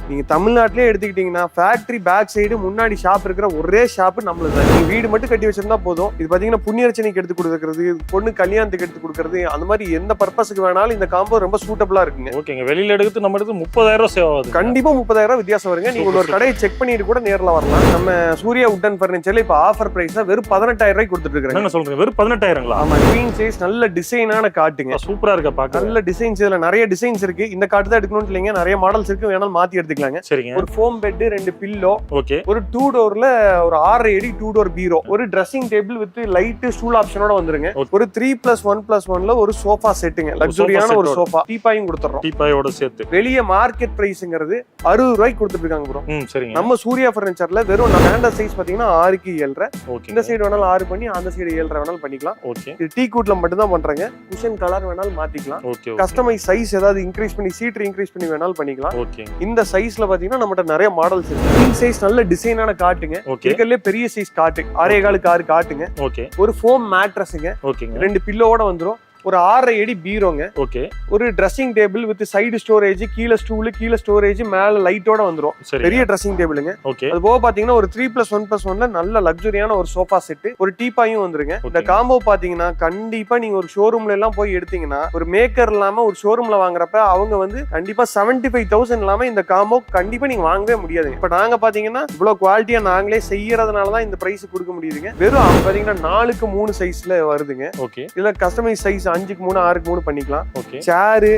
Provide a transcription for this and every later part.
நீங்க தமிழ்நாட்டிலே எடுத்துக்கிட்டீங்கன்னா ஃபேக்டரி பேக் சைடு முன்னாடி ஷாப் இருக்கிற ஒரே ஷாப் நம்மளுக்கு தான். நீங்க வீடு மட்டும் கட்டி வச்சிருந்தா போதும். இது பாத்தீங்கன்னா புண்ணியர்ச்சனைக்கு எடுத்து கொடுக்கறது, பொண்ணு கல்யாணத்துக்கு எடுத்து கொடுக்கறது, அந்த மாதிரி எந்த பர்பஸ்க்கு வேணாலும் இந்த காம்போ ரொம்ப சூட்டபிளா இருக்குங்க. ஓகேங்க. வெளியில எடுத்து நம்ம எடுத்து 30,000 சேவ் ஆகுது. கண்டிப்பா 30,000 வித்தியாசம் வருங்க. நீங்க ஒரு கடையை செக் பண்ணிட்டு கூட நேர்ல வரலாம். நம்ம சூர்யா வுட் ஃபர்னிச்சர்ல இப்ப ஆஃபர் பிரைஸ்ல வெறும் 18,000 ரூபாய்க்கு கொடுத்துட்டு இருக்காங்க. என்ன சொல்றீங்க? வெறும் 18,000ங்களா? ஆமா, குவீன் சைஸ் நல்ல டிசைனான காட்டுங்க. சூப்பரா இருக்க பாக்க. நல்ல டிசைன்ஸ், இதுல நிறைய டிசைன்ஸ் இருக்கு. இந்த காட்டு தான் எடுக்கணும்னு இல்லைங்க, நிறைய மாடல்ஸ் இருக்கு, வேணாலும் மாத்தி எடுத்துக்கலாங்க. சரிங்க. ஒரு ஃபோம் பெட், 2 பில்லோ, ஓகே, ஒரு 2 டோர்ல ஒரு 6 அடி 2 டோர் பீரோ, ஒரு dressing table with light stool ஆப்ஷனோட வந்துருங்க. ஒரு 3+1+1ல ஒரு சோஃபா செட்டுங்க, லக்ஸரியான ஒரு சோஃபா, டீபாயும் கொடுத்துறோம். டீபாயோட சேர்த்து வெளிய மார்க்கெட் பிரைஸ்ங்கிறது 60 ரூபாய்க்கு கொடுத்துட்டு இருக்காங்க ப்ரோ. சரிங்க. நம்ம சூர்யா ஃபர்னிச்சர்ல வெறும் ஸ்டாண்டர்ட் சைஸ் பாத்தீங்கன்னா 6க்கு 7.5. ஓகே. இந்த சைடு வேணாலும் 6 பண்ணி அந்த சைடு 7.5 வேணாலும் பண்ணிக்கலாம். ஓகே. இது டீ கூட்ல மட்டும் தான் பண்றாங்க. குஷன் கலர் வேணாலும் மாத்திக்கலாம். ஓகே. கஸ்டமைஸ் சைஸ் ஏதாவது இன்க்ரீஸ் பண்ணி, சீட் இன்க்ரீஸ் பண்ணி வேணாலும் பண்ணிக்கலாம். ஓகே. இந்த சைஸ்ல பாத்தீங்கன்னா நம்மட்ட நிறைய மாடல்ஸ் இருக்கு. கிங் சைஸ் நல்ல டிசைனான காட்டுங்க. இருக்கறதுல பெரிய சைஸ் காட்டு 6.25 காட்டுங்க. ஓகே. ஒரு ஃபோம் மேட்ரஸ்ங்க. ஓகேங்க. 2 பில்லோட வந்துரும். ஒரு 6 அடி பீரோங்க. ஓகே. ஒரு dressing table with side storage, கீழ ஸ்டூல், கீழ ஸ்டோரேஜ், மேல லைட்டோட வந்துரும். பெரிய ட்ரெஸ்ஸிங் டேபிளுங்க. ஓகே. அது போக பாத்தீங்கன்னா ஒரு 3+1+1ல நல்ல லக்ஸரியான ஒரு சோஃபா செட், ஒரு டீபாயும் வந்துருங்க. இந்த காம்போ பாத்தீங்கன்னா கண்டிப்பா நீங்க ஒரு ஷோரூம்ல எல்லாம் போய் எடுத்தீங்கன்னா, ஒரு மேக்கர் இல்லாம ஒரு ஷோரூம்ல வாங்குறப்ப அவங்க வந்து கண்டிப்பா 75,000 இல்லாம இந்த காம்போ கண்டிப்பா நீங்க வாங்கவே முடியாது. இப்ப நாங்க பாத்தீங்கன்னா இவ்வளவு குவாலிட்டியா நாங்களே செய்யறதுனாலதான் இந்த பிரைஸ் கொடுக்க முடியுதுங்க. வெறும் பாத்தீங்கன்னா 4க்கு 3 சைஸ்ல வருதுங்க. ஓகே. இல்ல கஸ்டமைஸ் சைஸ் 5க்கு 3, 6க்கு 3 பண்ணிக்கலாம். ஓகே. சேரு,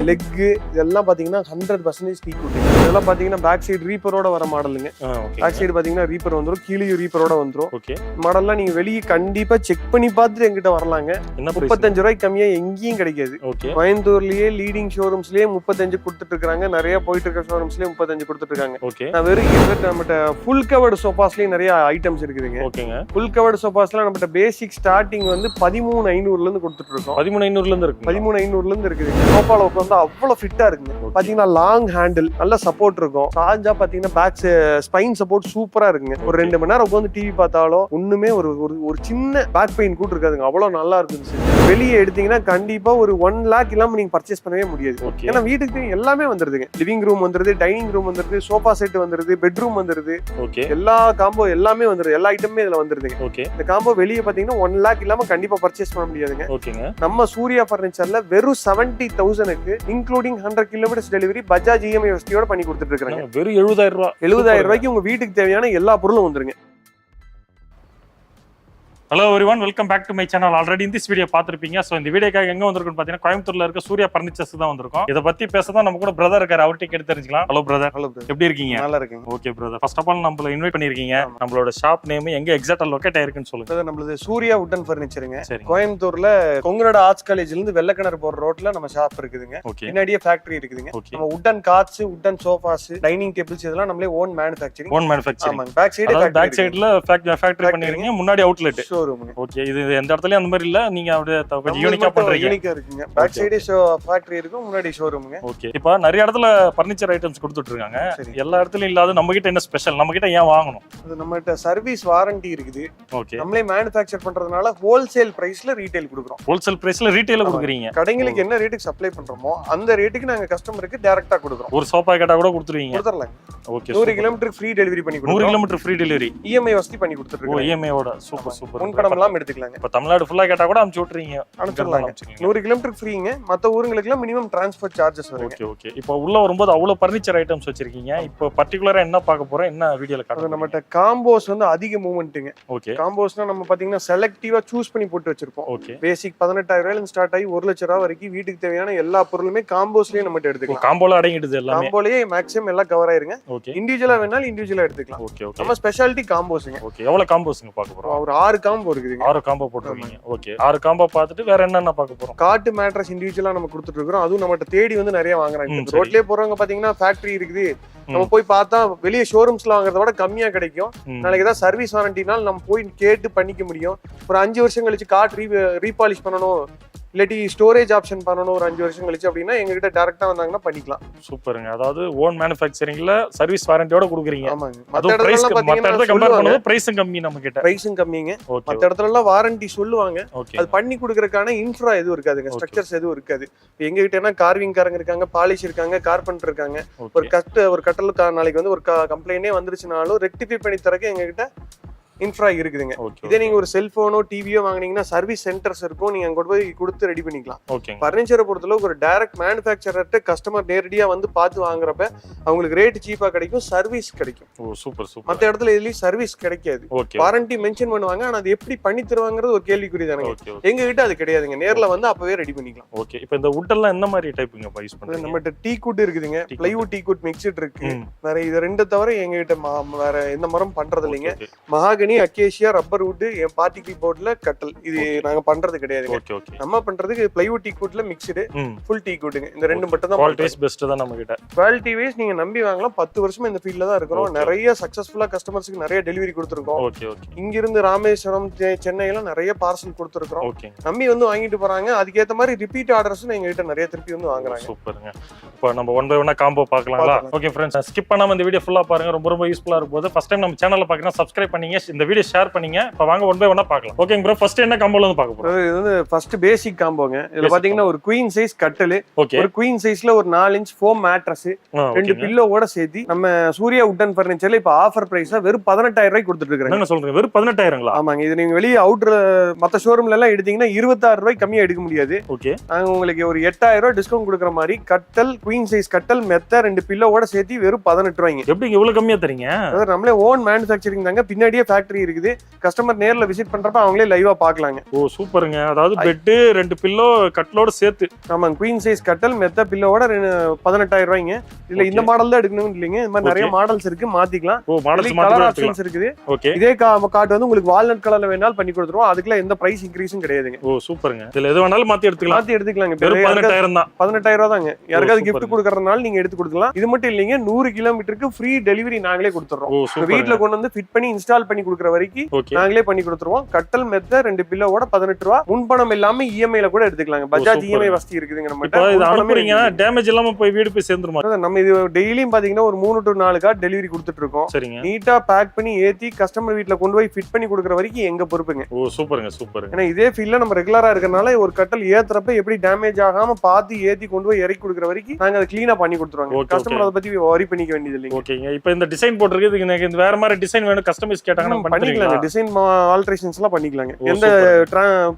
லெக் இதெல்லாம் பாத்தீங்கன்னா 100% டீ குட். இதெல்லாம் பாத்தீங்கன்னா பேக் சைடு ரீப்பரோட வர மாடலுங்க. பேக் சைடு பாத்தீங்கன்னா ரீப்பர் வந்துரும், கீழயும் ரீப்பரோட வந்துரும். ஓகே. மாடல்லாம் நீங்க வெளியே கண்டிப்பா செக் பண்ணி பார்த்துட்டு எங்கிட்ட வரலாங்க. 35 ரூபாய்க்கு கம்மியா எங்கேயும் கிடைக்காது. கோயம்புத்தூர்லயே லீடிங் ஷோரூம்ஸ்லயே 35 கொடுத்துட்டு இருக்காங்க. நிறைய போயிட்டு இருக்க ஷோரூம்ஸ்லயே 35 கொடுத்துட்டு இருக்காங்க. நான் வெறும் நம்மகிட்ட ஃபுல் கவர்டு சோஃபாஸ்லயும் நிறைய ஐட்டம்ஸ் இருக்குதுங்க. ஃபுல் கவர்டு சோஃபாஸ்ல நம்மகிட்ட பேசிக் ஸ்டார்டிங் வந்து 13,500 இருந்து கொடுத்துட்டு இருக்கோம். 13,500 இருந்து இருக்கு. 13,500 இருந்து இருக்குது. சோஃபால உட்கார்ந்தா அவ்வளவு ஃபிட்டா இருக்குங்க. பாத்தீங்கன்னா லாங் ஹேண்டில், நல்ல சப்போர்ட் இருக்கும். சாஞ்சா பாத்தீங்கன்னா பேக் ஸ்பைன் சப்போர்ட் சூப்பரா இருக்குங்க. ஒரு 2 மணி நேரம் உட்கார்ந்து டிவி பார்த்தாலும் ஒண்ணுமே ஒரு சின்ன பேக் பெயின் கூட இருக்காதுங்க. அவ்வளவு நல்லா இருந்துச்சு. வெளியே எடுத்தீங்கன்னா கண்டிப்பா ஒரு 1 lakh இல்லாம நீங்க பர்ச்சேஸ் பண்ணவே முடியாது. ஏன்னா வீட்டுக்கு எல்லாமே வந்துருதுங்க. லிவிங் ரூம் வந்துருது, டைனிங் ரூம் வந்துருது, சோஃபா செட் வந்துருது, பெட்ரூம் வந்துருது. எல்லா காம்போ எல்லாமே வந்துருது. எல்லா ஐட்டமே இதுல வந்துருதுங்க. இந்த காம்போ வெளியே பாத்தீங்கன்னா 1 lakh இல்லாம கண்டிப்பா பர்ச்சேஸ் பண்ண முடியாதுங்க. நம்ம சூர்யா ஃபர்னிச்சர்ல வெறும் 70,000க்கு including 100 kilometres delivery, Bajaj EMI வசதியோட பண்ணி கொடுத்துட்டு இருக்காங்க. வெறும் 70,000 ரூபாய். 70,000 ரூபாய்க்கு உங்க வீட்டுக்கு தேவையான எல்லா பொருளும் வந்துருங்க. Hello everyone, welcome back to my channel. Already இந்த வீடியோ பார்த்துருப்பீங்க. ஸோ இந்த வீடியோக்காக எங்க வந்திருக்குன்னு பார்த்தீங்கன்னா கோயம்புத்தூர்ல இருக்க சூர்யா ஃபர்னிச்சர்ஸ் தான் வந்திருக்கோம். இதை பத்தி பேச தான் நம்ம கூட பிரதர் இருக்காரு. அவர்கிட்ட கேட்டு தெரிஞ்சுக்கலாம். Hello brother. ஹலோ, எப்படி இருக்கீங்க? நல்லா இருக்கீங்க. Okay brother, first of all நம்மள இன்வைட் பண்ணிருக்கீங்க. நம்மளோட ஷாப் நேம் எங்க எக்ஸாக்ட்டா லொகேட் ஆயிருக்குன்னு சொல்லுங்க. நம்மளது சூர்யா வுட் ஃபர்னிச்சருங்க. கோயம்புத்தூர்ல கொங்கநாடு ஆர்ட்ஸ் காலேஜ்ல இருந்து வெள்ளக்கிணறு போற ரோட்ல நம்ம ஷாப் இருக்குதுங்க. பின்னாடியே ஃபேக்டரி இருக்குதுங்க. நம்ம wooden cots, wooden sofas, dining tables இதெல்லாம் நம்மளே ஓன் மேனுஃபேக்சரிங். ஆமாங்க. பேக் சைடுல ஃபேக்டரி பண்ணிருக்கீங்க, முன்னாடி அவுட்லெட் ஷோரூம். ஓகே. இது எந்த இடத்துலயும் அந்த மாதிரி இல்ல, நீங்க அப்படியே கொஞ்சம் யூனிக்கா பண்றீங்க. யூனிக்கா இருக்குங்க. பேக் சைடு ஃபேக்டரி இருக்கும், முன்னாடி ஷோரூம்ங்க. ஓகே. இப்போ நிறைய இடத்துல ஃபர்னிச்சர் ஐட்டம்ஸ் கொடுத்துட்டு இருக்காங்க. எல்லா இடத்துலயும் இல்லாத நம்ம கிட்ட என்ன ஸ்பெஷல்? நம்ம கிட்ட ஏன் வாங்கணும்? அது நம்ம கிட்ட சர்வீஸ் வாரண்டி இருக்குது. ஓகே. நம்மளே மேனுஃபேக்சர் பண்றதுனால ஹோல்சேல் பிரைஸ்ல ரீட்டைல் கொடுக்குறோம். ஹோல்சேல் பிரைஸ்ல ரீட்டைல கொடுக்குறீங்க. கடைங்களுக்கு என்ன ரேட்டுக்கு சப்ளை பண்றோமோ அந்த ரேட்டுக்கு நாங்க கஸ்டமருக்கு டைரக்டா கொடுக்குறோம். ஒரு சோஃபா கேட்டா கூட கொடுத்துருவீங்க? கொடுத்துறலாம். ஓகே. 100 கிலோமீட்டர் ஃப்ரீ டெலிவரி பண்ணி கொடுக்குறோம். 100 கிலோமீட்டர் ஃப்ரீ டெலிவரி, இஎம்ஐ வசதி பண்ணி கொடுத்துட்டு இருக்கோம். இஎம்ஐ ஓட சூப்பர் சூப்பர். முன்பணம் எல்லாம் எடுத்துக்கலாங்க. இப்ப தமிழ்நாடு ஃபுல்லா கேட்டா கூட அனுப்பிச்சு விட்டுறீங்க? அனுப்பிச்சிடலாங்க. 100 கிலோமீட்டர் ஃப்ரீங்க. மத்த ஊர்களுக்கு எல்லாம் மினிமம் டிரான்ஸ்போர்ட் சார்ஜஸ் வரும். Okay okay. இப்போ உள்ள வரும்போது அவ்வளவு ஃபர்னிச்சர் ஐட்டம்ஸ் வச்சிருக்கீங்க. இப்போ பர்టిక్యులரா என்ன பார்க்க போறோம், என்ன வீடியோல காட்டுறோம்? நம்மட்ட காம்போஸ் வந்து அதிக மூவ்மெண்ட்ங்க. ஓகே. காம்போஸ்னா நம்ம பாத்தீங்கன்னா செலக்டிவா சூஸ் பண்ணி போட்டு வச்சிருப்போம். ஓகே. பேசிக் 18,000 ரூபாயில இருந்து ஸ்டார்ட் ஆகி 1 லட்சம் ரூபாய் வரைக்கும் வீட்டுக்கு தேவையான எல்லா பொருளுமே காம்போஸ்லயே நம்ம எடுத்துக்கலாம். காம்போல அடங்கிடுது எல்லாமே. காம்போலயே மேக்ஸிமம் எல்லாம் கவர் ஆயிருங்க. ஓகே. இன்டிவிஜுவலா வேணாலும் இன்டிவிஜுவலா எடுத்துக்கலாம். Okay okay. நம்ம ஸ்பெஷாலிட்டி காம்போஸ்ங்க. ஓகே. எவ்வளவு காம்போஸ்ங்க பார்க்க போறோம்? ஒரு 6 காம்போ இருக்குதுங்க. 6 காம்போ போட்டுருக்கீங்க. ஓகே. 6 காம்போ பார்த்துட்டு வேற என்னென்ன பார்க்க போறோம்? காட்டு மேட்ரஸ் இன்டிவிஜுவலா நம்ம கொடுத்துட்டு இருக்கோம். அதுவும் நம்மகிட்ட தேடி வந்து நிறைய வாங்குறாங்க. ரோட்லயே போறவங்க பாத்தீங்கன்னா ஃபேக்டரி இருக்குது, நம்ம போய் பார்த்தா வெளியே ஷோரூம்ஸ்ல வாங்குறத விட கம்மியா கிடைக்கும். நாளைக்கு ஏதாவது சர்வீஸ் வாரண்டினால நம்ம போய் கேட்டு பண்ணிக்க முடியும். ஒரு 5 வருஷம் கழிச்சு கார் ரீபாலிஷ் பண்ணணும், இல்லாட்டி ஸ்டோரேஜ் ஆப்ஷன் பண்ணணும் ஒரு 5 வருஷம் கழிச்சு அப்படின்னா எங்ககிட்ட டைரக்டா வந்தாங்கன்னா பண்ணிக்கலாம். சூப்பருங்க. அதாவது ஓன் மேனுஃபேக்சரிங்ல சர்வீஸ் வாரண்டியோட கொடுக்குறீங்க. ஆமாங்க. மத்த இடத்துல கம்பேர் பண்ணும்போது பிரைஸும் கம்மி நம்ம கிட்ட. பிரைஸும் கம்மிங்க. மத்த இடத்துல எல்லாம் வாரண்டி சொல்லுவாங்க. அது பண்ணி கொடுக்கறதுக்கான இன்ஃப்ரா எதுவும் இருக்காதுங்க, ஸ்ட்ரக்சர்ஸ் எதுவும் இருக்காது. எங்க கிட்ட என்ன கார்விங் காரங்க இருக்காங்க, பாலிஷ் இருக்காங்க, கார்பெண்டர் இருக்காங்க. ஒரு கட்டலுக்கு நாளைக்கு வந்து ஒரு கம்ப்ளைண்டே வந்துருச்சுனாலும் ரெக்டிஃபை பண்ணி தரக்கு எங்க கிட்ட இன்ஃப்ரா இருக்குதுங்க. இதே நீங்க ஒரு செல்போனோ டிவியோ வாங்குனீங்கன்னா சர்வீஸ் சென்டர்ஸ் இருக்கும், நீங்க அங்க போய் கொடுத்து ரெடி பண்ணிக்கலாம். பர்னிச்சரை பொறுத்தளவுக்கு ஒரு டைரக்ட் மேனுஃபேக்சரர்ட்ட கஸ்டமர் நேரடியா வந்து பார்த்து வாங்குறப்ப அவங்களுக்கு ரேட் சீப்பா கிடைக்கும், சர்வீஸ் கிடைக்கும். மத்த இடத்துல இதுலயும் சர்வீஸ் கிடைக்காது. வாரண்டி மென்ஷன் பண்ணுவாங்க, ஆனா அது எப்படி பண்ணி தருவாங்கிறது ஒரு கேள்விக்குறி தானங்க. எங்க கிட்ட அது கிடையாதுங்க, நேர்ல வந்து அப்பவே ரெடி பண்ணிக்கலாம். ஓகே. இப்போ இந்த வுட் எல்லாம் என்ன மாதிரி டைப்ங்க யூஸ் பண்றீங்க? நம்மகிட்ட டீ குட் இருக்குதுங்க, பிளைவுட் டீ குட் மிக்ஸ்ட் இருக்கு. வேற இது ரெண்டு தவிர எங்க கிட்ட வேற எந்த மரம் பண்றது இல்லைங்க. Mahogany, acacia, rubber wood, particle போர்ட்ல கட்டல், இது நாங்க பண்றது கிடையாதுங்க. நம்ம பண்றதுக்கு பிளைவுட் டீ குட்ல மிக்ஸ்டு, ஃபுல் டீ குட்ங்க. இந்த ரெண்டு மட்டும் தான். குவாலிட்டி வைஸ் பெஸ்ட் தான் நம்ம கிட்ட. குவாலிட்டி வைஸ் நீங்க நம்பி வாங்கலாம். 10 வருஷமா இந்த ஃபீல்ட்ல தான் இருக்கிறோம். நிறைய சக்சஸ்ஃபுல்லா கஸ்டமர்ஸ்க்கு நிறைய டெலிவரி கொடுத்துருக்கோம். இங்க இருந்து ராமேஸ்வரம், சென்னை எல்லாம் நிறைய பார்சல் கொடுத்துருக்கோம். நம்பி வந்து வாங்கிட்டு போறாங்க. அதுக்கேற்ற மாதிரி ரிப்பீட் ஆர்டர்ஸ் எங்க கிட்ட நிறைய திருப்பி வந்து வாங்குறாங்க. சூப்பருங்க. இப்போ நம்ம ஒன் பை ஒன்னா காம்போ பார்க்கலாங்களா? ஓகே ஃப்ரெண்ட்ஸ், ஸ்கிப் பண்ணாம இந்த வீடியோ ஃபுல்லா பாருங்க, ரொம்ப ரொம்ப யூஸ்ஃபுல்லா இருக்கும். ஃபர்ஸ்ட் டைம் நம்ம சேனல்ல பாக்கறீங்கன்னா சப்ஸ்கிரைப் பண்ணீங்க, இந்த வீடியோ ஷேர் பண்ணீங்க. இப்போ வாங்க ஒன் பை ஒன்னா பார்க்கலாம். ஓகேங்க ப்ரோ, ஃபர்ஸ்ட் என்ன காம்போல வந்து பார்க்க போறோம்? இது வந்து ஃபர்ஸ்ட் பேசிக் காம்போங்க. இதுல பாத்தீங்கன்னா ஒரு குயின் சைஸ் கட்டல், ஒரு குயின் சைஸ்ல ஒரு 4 இன்ச் ஃபோம் மேட்ரஸ், 2 பில்லோவோட சேர்த்து நம்ம சூர்யா வுட் ஃபர்னிச்சர்ல இப்ப ஆஃபர் பிரைஸா வெறும் 18,000 ரூபாய்க்கு கொடுத்துட்டு இருக்காங்க. என்ன சொல்றீங்க? வெறும் 18,000ங்களா? ஆமாங்க. இது நீங்க வெளிய அவுட்டர் மத்த ஷோரூம்ல எல்லாம் எடுத்தீங்கன்னா 26 ரூபாய்க்கு கம்மியா எடுக்க முடியாது. ஓகே. நாங்க உங்களுக்கு ஒரு 8,000 ரூபாய் டிஸ்கவுண்ட் கொடுக்குற மாதிரி கட்டல், குயின் சைஸ் கட்டல், மெத்த, 2 பில்லோவோட சேர்த்து வெறும் 18 ரூபாய்ங்க. எப்படி இவ்வளவு கம்மியா தரீங்க? நம்மளே ஓன் மேனுஃபேக்சரிங் தாங்க. பின்னாடியே ஃபேக்டரி இருக்குது. கஸ்டமர் நேர்ல விசிட் பண்றப்ப அவங்களே லைவா பாக்கலாங்க. ஓ சூப்பருங்க. அதாவது பெட், 2 பில்லோ, கட்டலோட சேர்த்து. ஆமாங்க. குயின் சைஸ் கட்டல், மெத்த, பில்லோவோட 18,000 ரூபாய்ங்க. இல்ல இந்த மாடல் தான் எடுக்கணும் இல்லைங்க, இந்த மாதிரி நிறைய மாடல்ஸ் இருக்கு, மாத்திக்கலாம். ஓ மாடல்ஸ் கலர் ஆப்ஷன்ஸ் இருக்குது. ஓகே. இதே கார்டு வந்து உங்களுக்கு வால்நட் கலர்ல வேணாலும் பண்ணி கொடுத்துருவோம். அதுக்குள்ள எந்த பிரைஸ் இன்கிரீஸும் கிடையாதுங்க. ஓ சூப்பருங்க. இதுல எது வேணாலும் மாத்தி எடுத்துக்கலாங்க. 18,000 தான். 18,000 ரூபாய் தாங்க. யாருக்காவது gift கொடுக்கறதுனால நீங்க எடுத்து கொடுக்கலாம். இது மட்டும் இல்லைங்க, 100 கிலோமீட்டருக்கு ஃப்ரீ டெலிவரி நாங்களே கொடுத்துறோம். வீட்ல கொண்டு வந்து ஃபிட் பண்ணி இன்ஸ்டால் பண்ணி கொடுக்குற வரைக்கும் நாங்களே பண்ணி கொடுத்துருவோம். கட்டல், மெத்த, 2 பில்லோவோட 18 ரூபாய். முன்பணம் இல்லாம இஎம்ஐல கூட எடுத்துக்கலாங்க. பஜாஜ் இஎம்ஐ வசதி இருக்குதுங்க நம்ம கிட்ட. இது அனுப்புறீங்கன்னா டேமேஜ் இல்லாம போய் வீடு போய் சேர்ந்துருமா? நம்ம இது டெய்லியும் பாத்தீங்கன்னா ஒரு 3 to 4 கார்டு டெலிவரி கொடுத்துட்டு இருக்கோம். சரிங்க. நீட்டா பேக் பண்ணி ஏத்தி கஸ்டமர் வீட்ல கொண்டு போய் ஃபிட் பண்ணி கொடுக்குற வரைக்கும் எங்க பொறுப்புங்க. ஓ சூப்பருங்க சூப்பருங்க. ஏன்னா இதே ஃபீல்ட்ல நம்ம ரெகுலரா இருக்கறனால ஒரு கட்டல் ஏத்துறப்ப எப்படி டேமேஜ் ஆகாம பாத்து ஏத்தி கொண்டு போய் இறக்கி கொடுக்குற வரைக்கும் நாங்க அதை கிளீனா பண்ணி கொடுத்துருவாங்க. கஸ்டமர் அதை பத்தி வரி பண்ணிக்க வேண்டியது இல்லைங்க. ஓகேங்க. இப்போ இந்த டிசைன் போட்டுருக்கு, எனக்கு இந்த வேற மாதிரி டிசைன் வேணும் கஸ்டமைஸ் கேட்டாங்கன்னா பண்ணிக்கலாங்க. டிசைன் ஆல்டரேஷன்ஸ் எல்லாம் பண்ணிக்கலாங்க. எந்த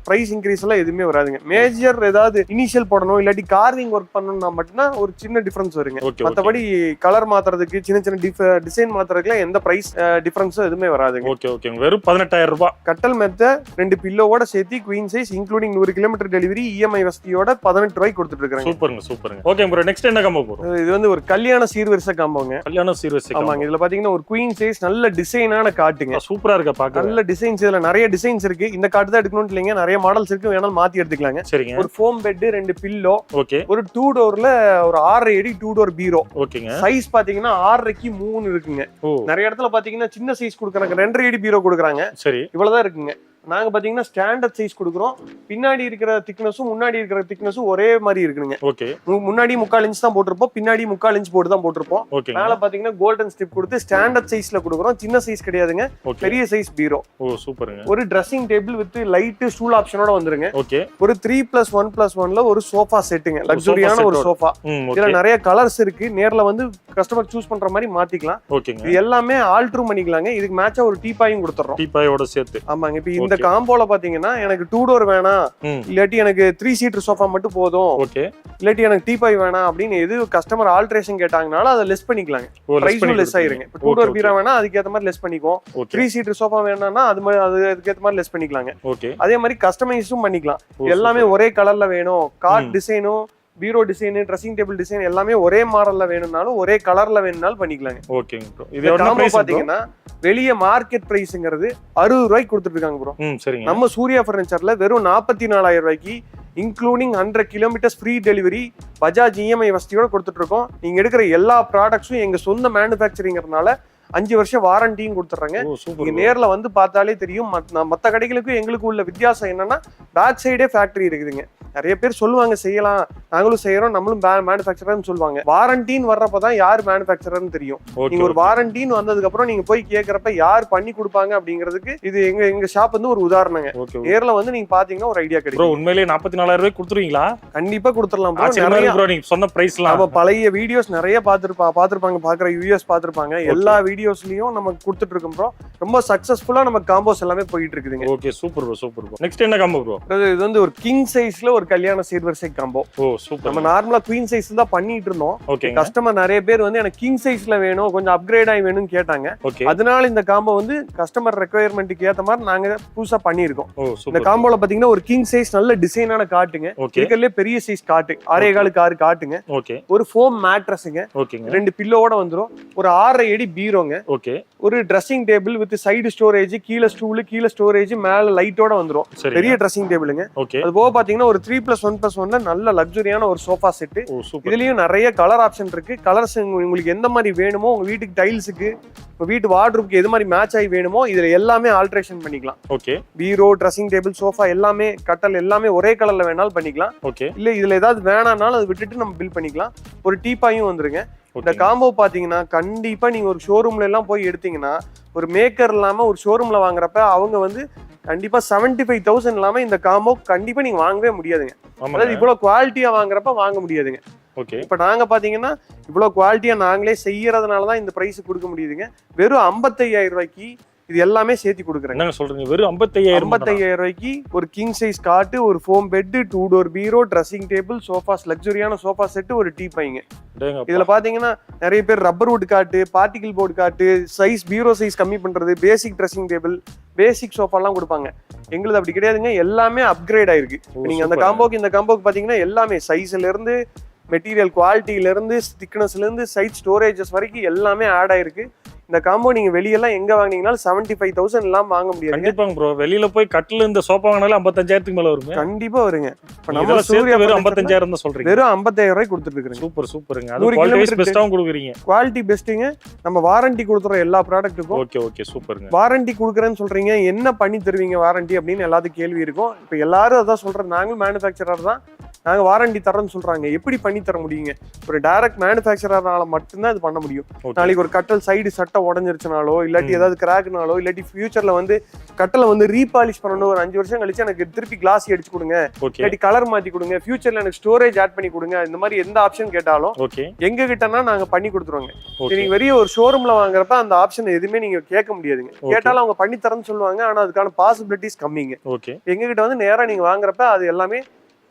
பிரைஸ் இன்கிரீஸ் எல்லாம் எதுவுமே வராதுங்க. மேஜர் ஏதாவது இனிஷியல் போடணும் இல்லாட்டி கார்விங் ஒர்க் பண்ணணும்னா மட்டும்தான் ஒரு சின்ன டிஃபரன்ஸ் வருங்க. மத்தபடி கலர் மாத்துறதுக்கு, சின்ன சின்ன டிசைன் மாத்துறதுக்குலாம் எந்த பிரைஸ் டிஃபரன்ஸும் எதுவுமே வராதுங்க. Okay okay. வெறும் 18,000 ரூபாய். கட்டல், மெத்த, 2 பில்லோவோட சேர்த்து queen size including 100 kilometre delivery EMI வசதியோட 18 ரூபாய்க்கு கொடுத்துட்டு இருக்காங்க. சூப்பருங்க சூப்பருங்க. ஓகே ப்ரோ, நெக்ஸ்ட் என்ன காம்போ போறோம்? இது வந்து ஒரு கல்யாண சீர்வரிசை காம்போங்க. கல்யாண சீர்வரிசை. ஆமாங்க. இதுல பாத்தீங்கன்னா ஒரு குயின் சைஸ் நல்ல டிசைனான காட்டுங்க. சூப்பரா இருக்கு பாக்க. நல்ல டிசைன்ஸ், இதுல நிறைய டிசைன்ஸ் இருக்கு. இந்த கார்டு தான் எடுக்கணும் இல்லைங்க, நிறைய மாடல்ஸ் இருக்கு, வேணாலும் மாத்தி எடுத்துக்கலாங்க. சரிங்க. ஒரு ஃபோம் பெட், 2 பில்லோ. ஓகே. ஒரு 2 டோர்ல ஒரு 6 அடி 2 டோர் பீரோ. ஓகேங்க. சைஸ் பாத்தீங்கன்னா 6க்கு 3 இருக்குங்க. நிறைய இடத்துல பாத்தீங்கன்னா சின்ன சைஸ் கொடுக்குறாங்க, 2 அடி பீரோ கொடுக்குறாங்க. சரி. இவ்வளவுதான் இருக்குங்க. நாங்க பாத்தீங்கன்னா ஸ்டாண்டர்ட் சைஸ் கொடுக்குறோம். பின்னாடி இருக்கிற திக்னஸும் முன்னாடி இருக்கிற திக்னஸும் ஒரே மாதிரி இருக்குங்க. ஓகே. முன்னாடி 3/4 இன்ச் தான் போட்டிருப்போம், பின்னாடி 3/4 இன்ச் போட்டு தான் போட்டிருப்போம். மேல பாத்தீங்கன்னா கோல்டன் ஸ்ட்ரிப் கொடுத்து ஸ்டாண்டர்ட் சைஸ்ல கொடுக்குறோம். சின்ன சைஸ் கிடையாதுங்க, பெரிய சைஸ் பீரோ. ஓ சூப்பருங்க. ஒரு dressing table with light stool ஆப்ஷனோட வந்துருங்க. ஓகே. ஒரு 3+1+1ல ஒரு சோஃபா செட்டுங்க, லக்ஸரியான ஒரு சோஃபா. இதுல நிறைய கலர்ஸ் இருக்கு, நேர்ல வந்து கஸ்டமர் சூஸ் பண்ற மாதிரி மாத்திக்கலாம். ஓகேங்க. இது எல்லாமே ஆல்டர் பண்ணிக்கலாங்க. இதுக்கு மேட்சா ஒரு டீபாயும் கொடுத்துறோம். டீபாயோட சேர்த்து. ஆமாங்க. இப்போ இந்த காம்போல பாத்தீங்கன்னா எனக்கு 2 டோர் வேணாம், இல்லாட்டி எனக்கு 3 சீட்டர் சோஃபா மட்டும் போதும், இல்லாட்டி எனக்கு டீபாய் வேணாம் அப்படின்னு எது கஸ்டமர் ஆல்டரேஷன் கேட்டாங்கனால அதை லெஸ் பண்ணிக்கலாங்க. பிரைஸும் லெஸ் ஆயிருங்க. இப்போ 2 டோர் பீரோ வேணா அதுக்கேற்ற மாதிரி லெஸ் பண்ணிக்குவோம். 3 சீட்டர் சோஃபா வேணாம்னா அதுக்கேற்ற மாதிரி லெஸ் பண்ணிக்கலாங்க. அதே மாதிரி கஸ்டமைஸும் பண்ணிக்கலாம். எல்லாமே ஒரே கலர்ல வேணும், கார்ட் டிசைனும் பீரோ டிசைன், ட்ரெஸ்ஸிங் டேபிள் டிசைன் எல்லாமே ஒரே மாடல்ல வேணும்னாலும் ஒரே கலர்ல வேணும்னாலும் பண்ணிக்கலாங்க. ஓகேங்க ப்ரோ. இது காம்போ பாத்தீங்கன்னா வெளிய மார்க்கெட் பிரைஸ்ங்கிறது 60 ரூபாய்க்கு கொடுத்துட்டு இருக்காங்க ப்ரோ. சரிங்க. நம்ம சூர்யா ஃபர்னிச்சர்ல வெறும் 44,000 ரூபாய்க்கு including 100 kilometres free delivery Bajaj EMI வசதியோட கொடுத்துட்டு இருக்கோம். நீங்க எடுக்கிற எல்லா ப்ராடக்ட்ஸும் எங்க சொந்த மேனுஃபேக்சரிங்கிறதுனால 5 வருஷம் வாரண்டியும் கொடுத்துறாங்க. ஓ நீங்க சூப்பர் நேர்ல வந்து பார்த்தாலே தெரியும். மத்த கடைகளுக்கும் எங்களுக்கு உள்ள வித்தியாசம் என்னன்னா பேக் சைடே ஃபேக்டரி இருக்குதுங்க. நிறைய பேர் சொல்லுவாங்க செய்யலாம், நாங்களும் செய்யறோம், நம்மளும் மேனுஃபேக்சரர்னு சொல்லுவாங்க. வாரண்டின்னு வர்றப்பதான் யார் மேனுஃபேக்சரர்னு தெரியும். நீங்க ஒரு வாரண்டின்னு வந்ததுக்கு அப்புறம் நீங்க போய் கேட்கறப்ப யார் பண்ணி கொடுப்பாங்க அப்படிங்கிறதுக்கு இது எங்க ஷாப் வந்து ஒரு உதாரணங்க. நேர்ல வந்து நீங்க பாத்தீங்கன்னா ஒரு ஐடியா கிடைக்கும். உண்மையிலேயே 44,000 ரூபாய் கொடுத்துருவீங்களா? கண்டிப்பா கொடுத்துடலாம். நீங்க சொன்ன பிரைஸ்லாம் நம்ம பழைய வீடியோஸ் நிறைய பாத்துருப்பாங்க, பாக்குற யூஎஸ் பாத்துருப்பாங்க. எல்லா வீடியோஸ்லயும் நம்ம கொடுத்துட்டு இருக்கோம் ப்ரோ. ரொம்ப சக்சஸ்ஃபுல்லா நம்ம காம்போஸ் எல்லாமே போயிட்டு இருக்குதுங்க. Okay super bro, super bro. Next என்ன காம்போ ப்ரோ? இது வந்து ஒரு கிங் சைஸ்ல ஒரு கல்யாண சீர்வரிசை காம்போ. ஓ சூப்பர். நம்ம நார்மலா குவீன் சைஸ் தான் பண்ணிட்டு இருந்தோம். ஓகே. கஸ்டமர் நிறைய பேர் வந்து எனக்கு கிங் சைஸ்ல வேணும், கொஞ்சம் அப்கிரேட் ஆகி வேணும்னு கேட்டாங்க. ஓகே. அதனால இந்த காம்போ வந்து கஸ்டமர் ரெக்குயர்மெண்ட்டுக்கு ஏத்த மாதிரி நாங்க புதுசா பண்ணிருக்கோம். ஓ இந்த சூப்பர். காம்போல பாத்தீங்கன்னா ஒரு கிங் சைஸ் நல்ல டிசைனான காட்டுங்க. ஓகே. இருக்கறதுல பெரிய சைஸ் காட்டு, 6.25 காட்டுங்க. ஓகே. ஒரு ஃபோம் மேட்ரஸ்ங்க. ஓகேங்க. 2 பில்லோட வந்துரும். ஒரு 6.5 அடி பீரோங்க. ஓகே. ஒரு dressing table with side storage, கீழ ஸ்டூல், கீழ ஸ்டோரேஜ், மேல லைட்டோட வந்துரும். பெரிய ட்ரெஸ்ஸிங் டேபிளுங்க. ஓகே. அது போக பாத்தீங்கன்னா ஒரு 3+1+1 நல்ல லக்ஸரியான ஒரு சோஃபா செட். ஓ சூப்பர். இதுலயும் நிறைய கலர் ஆப்ஷன் இருக்கு. கலர்ஸ் உங்களுக்கு எந்த மாதிரி வேணுமோ, உங்க வீட்டுக்கு டைல்ஸுக்கு, உங்க வீட்டு வார்ட்ரூப்க்கு எது மாதிரி மேட்ச் ஆகி வேணுமோ இதுல எல்லாமே ஆல்ட்ரேஷன் பண்ணிக்கலாம். ஓகே. பீரோ, ட்ரெஸ்ஸிங் டேபிள், சோஃபா எல்லாமே, கட்டல் எல்லாமே ஒரே கலர்ல வேணாலும் பண்ணிக்கலாம். ஓகே. இல்ல இதுல ஏதாவது வேணாம்னாலும் அதை விட்டுட்டு நம்ம பில் பண்ணிக்கலாம். ஒரு டீப்பாயும் வந்துருங்க. இந்த காம்போ பாத்தீங்கன்னா கண்டிப்பா நீங்க ஒரு ஷோரூம்ல எல்லாம் போய் எடுத்தீங்கன்னா ஒரு மேக்கர் இல்லாம ஒரு ஷோரூம்ல வாங்குறப்ப அவங்க வந்து கண்டிப்பா 75,000 இல்லாம இந்த காம்போ கண்டிப்பா நீங்க வாங்கவே முடியாதுங்க. அதாவது இவ்வளவு குவாலிட்டியா வாங்குறப்ப வாங்க முடியாதுங்க. ஓகே. இப்ப நாங்க பாத்தீங்கன்னா இவ்வளவு குவாலிட்டியா நாங்களே செய்யறதுனாலதான் இந்த பிரைஸ் கொடுக்க முடியுதுங்க. வெறும் 55,000 ரூபாய்க்கு இது எல்லாமே சேர்த்து கொடுக்குறேன். என்ன சொல்றீங்க? வெறும் 55,000 ரூபாய்க்கு ஒரு கிங் சைஸ் காட்டு, ஒரு ஃபோம் பெட், 2 டோர் பீரோ, ட்ரெஸ்ஸிங் டேபிள், சோஃபாஸ், லக்ஸரியான சோஃபா செட், ஒரு டீப்பாய்ங்க. இதுல பாத்தீங்கன்னா நிறைய பேர் rubber wood cot, particle board cot, size பீரோ சைஸ் கம்மி பண்றது, basic dressing table, basic sofa எல்லாம் கொடுப்பாங்க. எங்களுக்கு அப்படி கிடையாதுங்க. எல்லாமே அப்கிரேட் ஆயிருக்கு. நீங்க அந்த காம்போக்கு இந்த காம்போக்கு பாத்தீங்கன்னா எல்லாமே சைஸ்ல இருந்து, மெட்டீரியல் குவாலிட்டியில இருந்து, திக்னஸ்ல இருந்து, சைட் ஸ்டோரேஜஸ் வரைக்கும் எல்லாமே ஆட் ஆயிருக்கு. இந்த காம்போ நீங்க வெளியெல்லாம் எங்க வாங்குனீங்கனாலும் 75,000 எல்லாம் வாங்க முடியாது. கண்டிப்பா ப்ரோ. வெளியில போய் கட்டில் இந்த சோஃபா வாங்கினாலும் 55,000க்கு மேல வருங்க. கண்டிப்பா வருங்க. இப்ப நம்ம சூர்யா வெறும் 55,000 தான் சொல்றீங்க. வெறும் 55,000 ரூபாய் கொடுத்துட்டு இருக்கீங்க. சூப்பர் சூப்பருங்க. அது குவாலிட்டி பெஸ்ட்டாவும் கொடுக்குறீங்க. குவாலிட்டி பெஸ்ட்டுங்க. நம்ம வாரண்டி கொடுக்குற எல்லா ப்ராடக்ட்டுக்கும். ஓகே ஓகே சூப்பருங்க. வாரண்டி கொடுக்குறேன்னு சொல்றீங்க, என்ன பண்ணி தருவீங்க வாரண்டி அப்படின்னு எல்லாத்துக்கும் கேள்வி இருக்கும். இப்ப எல்லாரும் அதான் சொல்றேன், நாங்களும் மேனுஃபேக்சரர் தான், நாங்க வாரண்டி தரோம்னு சொல்றாங்க. எப்படி பண்ணி தர முடியுங்க? ஒரு டைரக்ட் மேனுஃபேக்சரர்னால மட்டும்தான் இது பண்ண முடியும். நாளைக்கு ஒரு கட்டல் சைடு சட்டை உடஞ்சிருச்சுனாலோ, இல்லாட்டி ஏதாவது கிராக்னாலோ, இல்லாட்டி ஃபியூச்சர்ல வந்து கட்டலை வந்து ரீபாலிஷ் பண்ணணும், ஒரு 5 வருஷம் கழிச்சு எனக்கு திருப்பி கிளாஸ் அடிச்சு கொடுங்க, இல்லாட்டி கலர் மாத்தி கொடுங்க, ஃபியூச்சர்ல எனக்கு ஸ்டோரேஜ் ஆட் பண்ணி கொடுங்க, இந்த மாதிரி எந்த ஆப்ஷன் கேட்டாலும் எங்க கிட்டனா நாங்க பண்ணி கொடுத்துருவோங்க. நீங்க வெளிய ஒரு ஷோரூம்ல வாங்குறப்ப அந்த ஆப்ஷன் எதுவுமே நீங்க கேட்க முடியாதுங்க. கேட்டாலும் அவங்க பண்ணி தரேன்னு சொல்லுவாங்க. ஆனா அதுக்கான பாசிபிலிட்டிஸ் கம்மிங்க. எங்க கிட்ட வந்து நேரா நீங்க வாங்குறப்ப அது எல்லாமே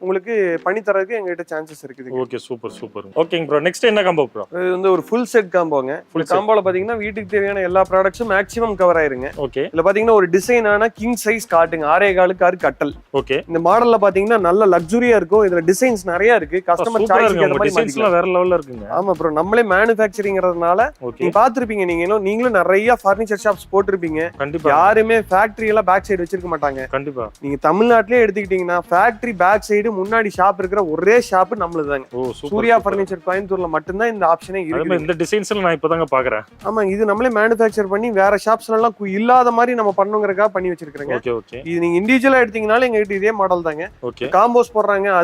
உங்களுக்கு பண்ணி தரதுக்கு எங்ககிட்ட சான்சஸ் இருக்குது. Okay super super. ஓகேங்க ப்ரோ. நெக்ஸ்ட் என்ன காம்போ ப்ரோ? இது வந்து ஒரு ஃபுல் செட் காம்போங்க. ஃபுல் காம்போல பாத்தீங்கன்னா வீட்டுக்கு தேவையான எல்லா ப்ராடக்ட்ஸும் மேக்ஸிமம் கவர் ஆயிருங்க. ஓகே. இதுல பாத்தீங்கன்னா ஒரு டிசைனான கிங் சைஸ் காட்டுங்க, 6.25 கட்டல். ஓகே. இந்த மாடல்ல பாத்தீங்கன்னா நல்ல லக்ஸரியா இருக்கும். இதுல டிசைன்ஸ் நிறைய இருக்கு. கஸ்டமர் சாய்ஸ்க்கு ஏத்த மாதிரி டிசைன்ஸ்லாம் வேற லெவல்ல இருக்குங்க. ஆமா ப்ரோ. நம்மளே மேனுஃபேக்சரிங்கிறதுனால நீங்க பாத்துருப்பீங்க, நீங்களும் நிறைய ஃபர்னிச்சர் ஷாப்ஸ் போட்டுருப்பீங்க. கண்டிப்பா. யாருமே ஃபேக்டரி எல்லாம் பேக் சைடு வச்சிருக்க மாட்டாங்க. கண்டிப்பா. நீங்க தமிழ்நாட்டிலே எடுத்துக்கிட்டீங்கன்னா ஃபேக்டரி பேக் சைடு முன்னாடி ஷாப் இருக்கிற ஒரே ஷாப் நம்மளுதாங்க. சூர்யா பர்னிச்சர் கோயம்புத்தூர்ல மட்டும்தான் இந்த ஆப்ஷனே இருக்கு. இந்த டிசைன்ஸ்ல நான் இப்பதாங்க பாக்குறேன். ஆமா, இது நம்மளே மேனுஃபேக்சர் பண்ணி வேற ஷாப்ஸ்ல எல்லாம் இல்லாத மாதிரி நம்ம பண்ணுங்கறதுக்காக பண்ணி வச்சிருக்கேங்க. Okay okay. இது நீங்க இண்டிவிஜுவலா எடுத்தீங்கனால எங்க கிட்ட இதே மாடல் தாங்க. ஓகே. காம்போஸ் போடுறாங்க,